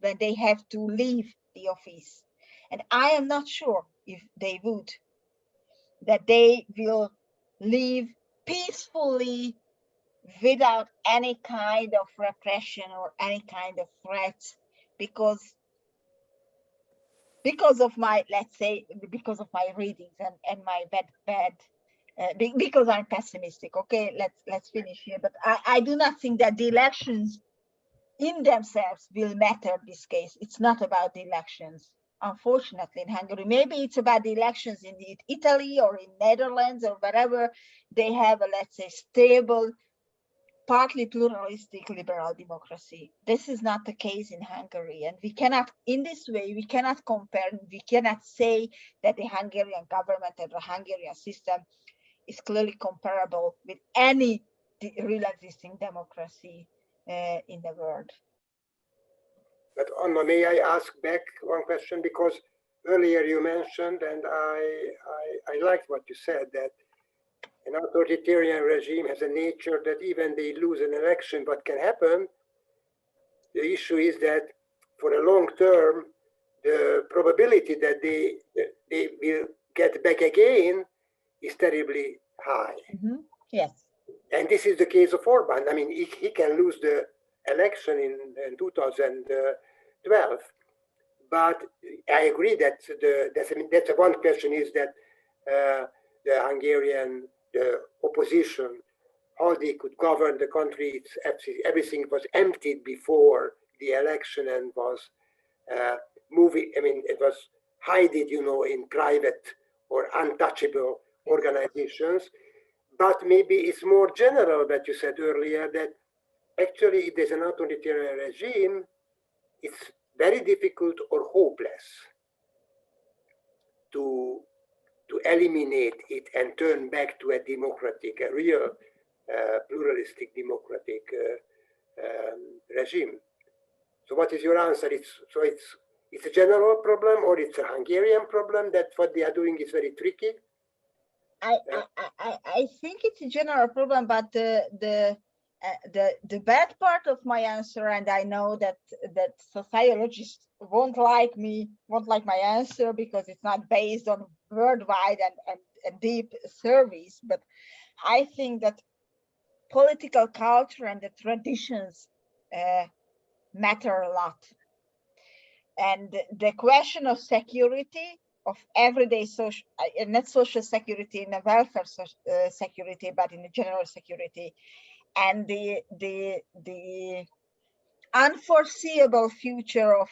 when they have to leave the office. And I am not sure if they would, that they will leave peacefully without any kind of repression or any kind of threats, because of my, let's say, because of my readings and my because I'm pessimistic. Okay, let's finish here. But I do not think that the elections in themselves will matter in this case. It's not about the elections, unfortunately, in Hungary. Maybe it's about the elections in Italy or in Netherlands or wherever they have a, let's say, stable, partly pluralistic liberal democracy. This is not the case in Hungary. And we cannot, in this way, we cannot compare, we cannot say that the Hungarian government and the Hungarian system is clearly comparable with any real existing democracy in the world. But Anna, may I ask back one question? Because earlier you mentioned, and I liked what you said, that an authoritarian regime has a nature that even they lose an election, what can happen? The issue is that for a long term, the probability that they will get back again is terribly high. Mm-hmm. Yes. And this is the case of Orban. I mean, he can lose the election in 2012, but I agree that that's one question is that the Hungarian opposition, how they could govern the country, everything was emptied before the election and was moving. I mean, it was hidden, in private or untouchable organizations. But maybe it's more general that you said earlier that actually if there's an authoritarian regime, it's very difficult or hopeless to eliminate it and turn back to a democratic, a real pluralistic democratic regime. So what is your answer? It's a general problem, or it's a Hungarian problem that what they are doing is very tricky? I think it's a general problem, but the bad part of my answer, and I know that sociologists won't like my answer because it's not based on worldwide and deep surveys, but I think that political culture and the traditions matter a lot. And the question of security, of everyday social, not social security in a welfare security, but in a general security, and the unforeseeable future of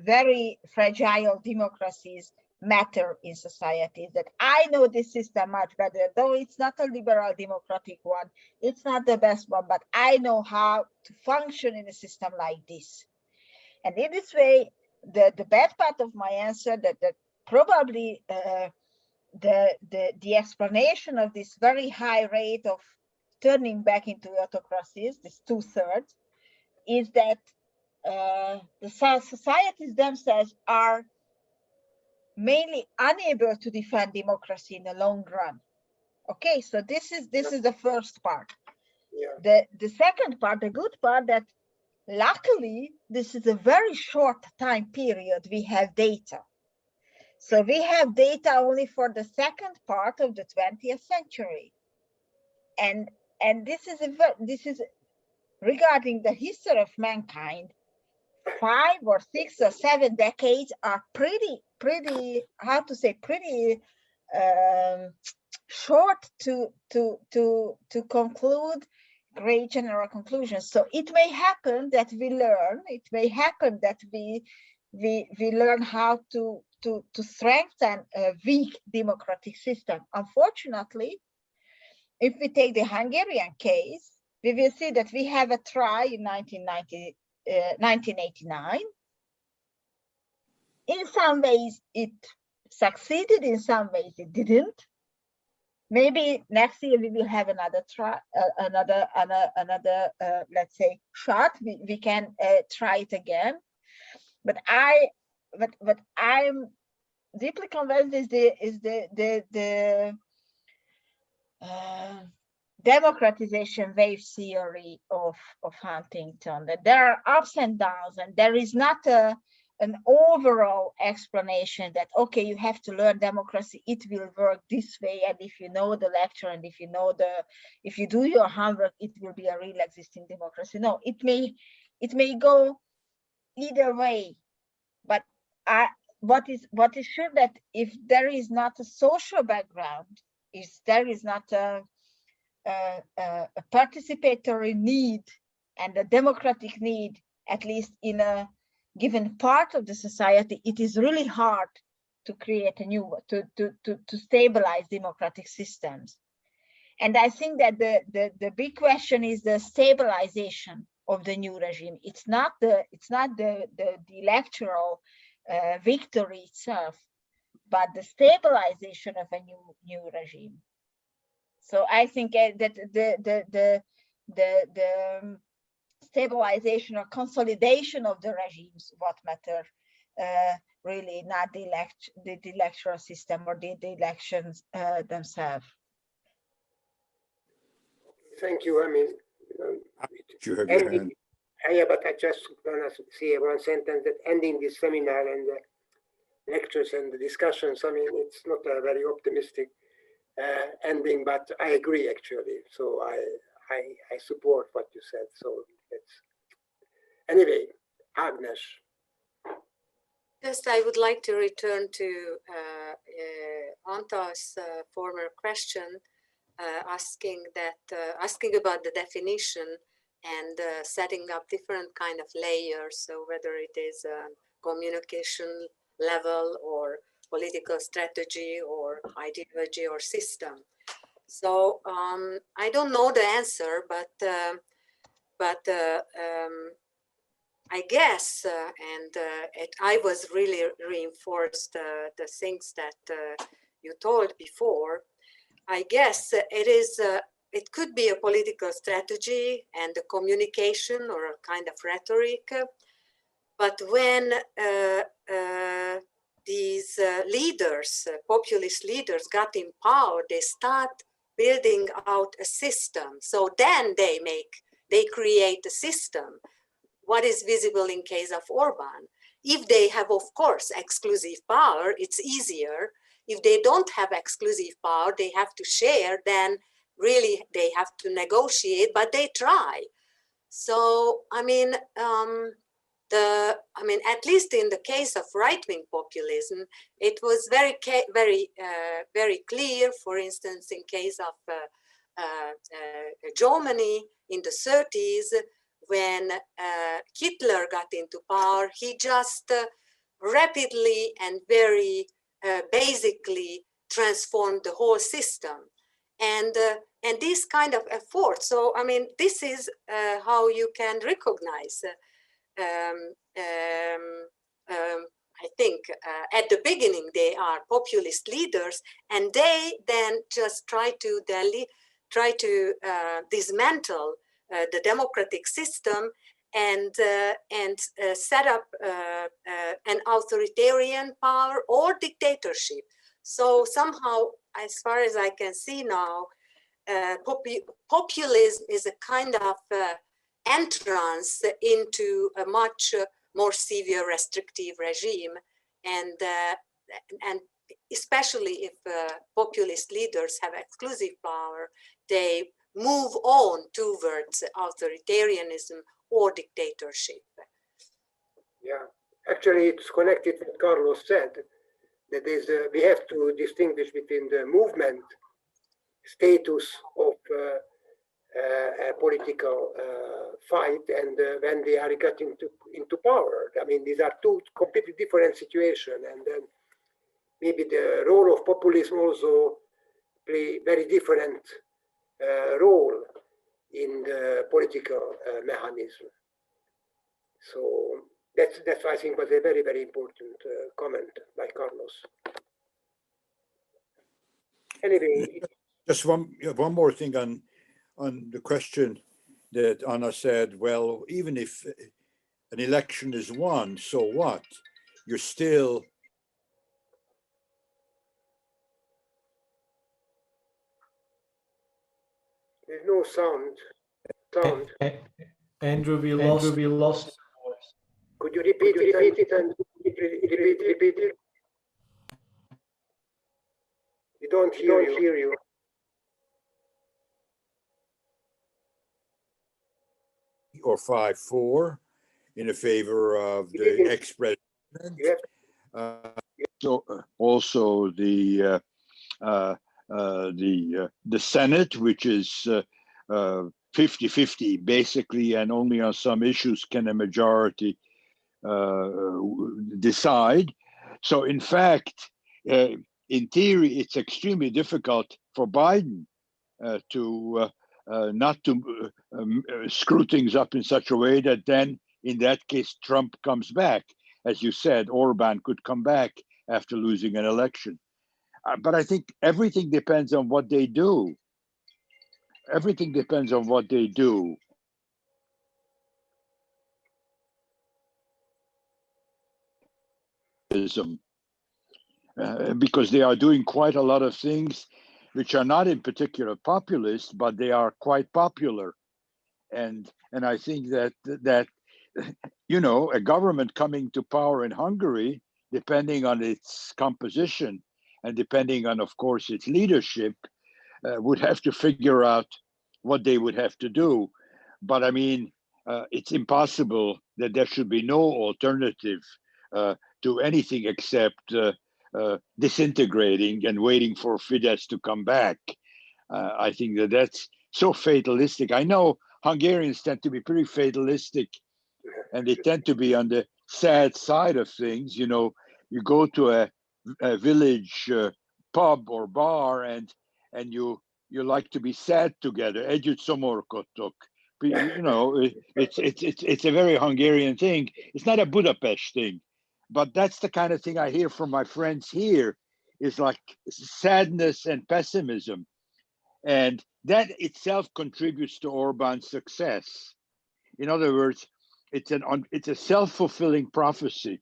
very fragile democracies matter in societies. That I know this system much better, though it's not a liberal democratic one, it's not the best one, but I know how to function in a system like this. And in this way, the bad part of my answer, that probably the explanation of this very high rate of turning back into autocracies, this 2/3, is that the societies themselves are mainly unable to defend democracy in the long run. Okay, so this is the first part. Yeah. The second part, the good part, that luckily this is a very short time period we have data. So we have data only for the second part of the 20th century. And this is regarding the history of mankind. 5 or 6 or 7 decades are pretty, how to say, pretty short to conclude great general conclusions. So it may happen that we learn, it may happen that we learn how to strengthen a weak democratic system. Unfortunately, if we take the Hungarian case, we will see that we have a try in 1989. In some ways it succeeded, in some ways it didn't. Maybe next year we will have another try, another let's say shot. We can try it again. But I'm deeply convinced is the democratization wave theory of Huntington, that there are ups and downs, and there is not an overall explanation that, okay, you have to learn democracy, it will work this way, and if you know the lecture and if you do your homework, it will be a real existing democracy. No, it may go either way, but what is sure that if there is not a social background, if there is not a participatory need and a democratic need, at least in a given part of the society, it is really hard to create a new, to stabilize democratic systems. And I think that the big question is the stabilization of the new regime. It's not the electoral victory itself, but the stabilization of a new regime. So I think that the stabilization or consolidation of the regimes what matter, really, not the electoral system or the elections themselves. Thank you. I mean, You have your hand. yeah, but I just want to say one sentence that ending this seminar and the lectures and the discussions, I mean, it's not a very optimistic ending, but I agree actually. So I support what you said. So it's anyway, Ágnes. Just, I would like to return to Anta's former question, asking about the definition and setting up different kind of layers. So whether it is a communication level or political strategy or ideology or system. So I don't know the answer, but I guess, I was really reinforced the things that you told before. I guess it could be a political strategy and a communication or a kind of rhetoric. But when these leaders, populist leaders, got in power, they start building out a system. So then they create a system. What is visible in case of Orban? If they have, of course, exclusive power, it's easier. If they don't have exclusive power, they have to share, then really they have to negotiate, but they try. So, I mean, at least in the case of right-wing populism, it was very clear, for instance, in case of Germany in the 30s, when Hitler got into power, he just rapidly and very basically transformed the whole system. And this kind of effort. So, I mean, this is how you can recognize I think at the beginning they are populist leaders, and they then just try to dismantle the democratic system and set up an authoritarian power or dictatorship. So somehow, as far as I can see now, populism is a kind of entrance into a much more severe restrictive regime, and and especially if populist leaders have exclusive power, they move on towards authoritarianism or dictatorship. Yeah, actually, it's connected with what Carlos said, that we have to distinguish between the movement status of a political fight and when they are getting into power. I mean, these are two completely different situations, and then maybe the role of populism also play very different role in the political mechanism. So that's I think was a very, very important comment by Carlos. Anyway, Just one more thing on the question that Anna said. Well, even if an election is won, so what? You're still there's no sound. Andrew, we lost. Could you repeat it and repeat it? We don't hear you. or 5-4 in favor of the ex-president. So also the Senate, which is 50-50 basically, and only on some issues can a majority decide. So in fact, in theory, it's extremely difficult for Biden to not to screw things up in such a way that then, in that case, Trump comes back. As you said, Orban could come back after losing an election. But I think everything depends on what they do. Everything depends on what they do. Because they are doing quite a lot of things which are not in particular populist, but they are quite popular. And I think that you know, a government coming to power in Hungary, depending on its composition and depending on, of course, its leadership, would have to figure out what they would have to do. But I mean, it's impossible that there should be no alternative to anything except disintegrating and waiting for Fidesz to come back. I think that that's so fatalistic. I know Hungarians tend to be pretty fatalistic, and they tend to be on the sad side of things. You know, you go to a village pub or bar, and you like to be sad together. Együtt szomorkodtok. You know, it's a very Hungarian thing. It's not a Budapest thing, but that's the kind of thing I hear from my friends here. Is like sadness and pessimism, and that itself contributes to Orban's success. In other words, it's a self-fulfilling prophecy.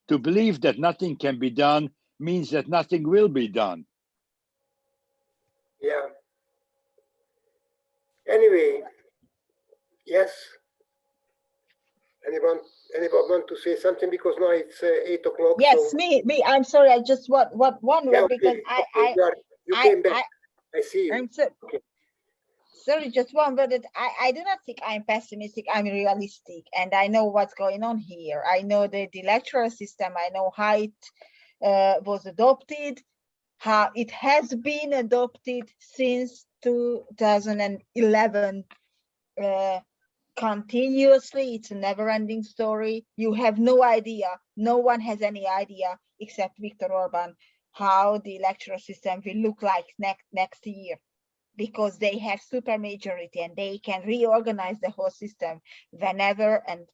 To believe that nothing can be done means that nothing will be done. Yeah. Anyway, yes. Anyone want to say something, because now it's 8 o'clock? Yes, so... me. I'm sorry. I just want one word, because you came back. I see you. I'm sorry, just one word. That I do not think I'm pessimistic. I'm realistic, and I know what's going on here. I know the electoral system. I know how it was adopted, how it has been adopted since 2011. Continuously. It's a never-ending story. You have no idea. No one has any idea except Viktor Orban how the electoral system will look like next year, because they have super majority and they can reorganize the whole system whenever and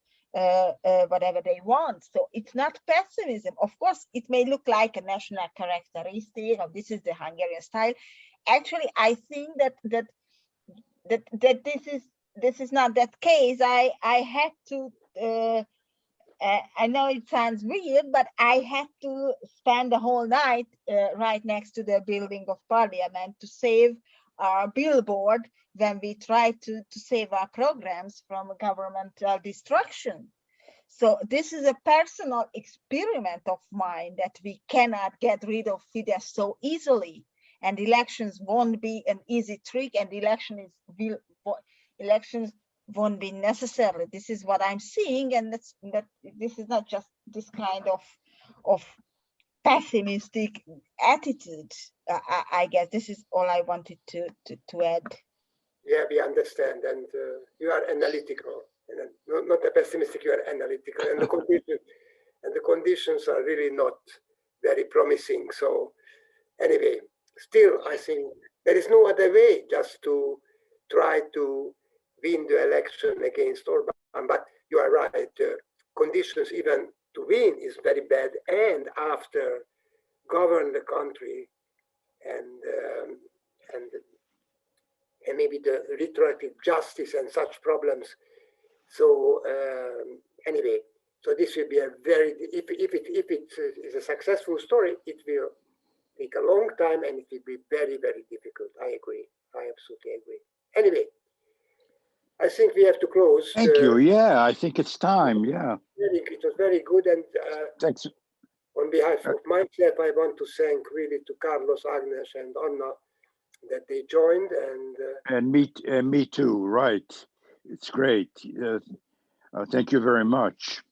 whatever they want. So it's not pessimism. Of course, it may look like a national characteristic of this is the Hungarian style. Actually, I think that this is not that case. I had to, I know it sounds weird, but I had to spend the whole night right next to the building of Parliament to save our billboard when we tried to save our programs from governmental destruction. So this is a personal experiment of mine that we cannot get rid of Fidesz so easily, and elections won't be an easy trick, and elections won't be necessary. This is what I'm seeing, and this is not just this kind of pessimistic attitude. I guess this is all I wanted to add. Yeah, we understand, and you are analytical, and not a pessimistic. You are analytical, and the conditions are really not very promising. So, anyway, still, I think there is no other way just to try to win the election against Orban. But you are right. Conditions even to win is very bad, and after govern the country and maybe the retroactive justice and such problems. So anyway, so this will be a very, if it is a successful story, it will take a long time and it will be very, very difficult. I agree. I absolutely agree. Anyway, I think we have to close. Thank you. Yeah, I think it's time. Yeah. It was very good. And thanks. On behalf of myself, I want to thank really to Carlos, Ágnes, and Anna that they joined, and me too. Right, it's great. Thank you very much.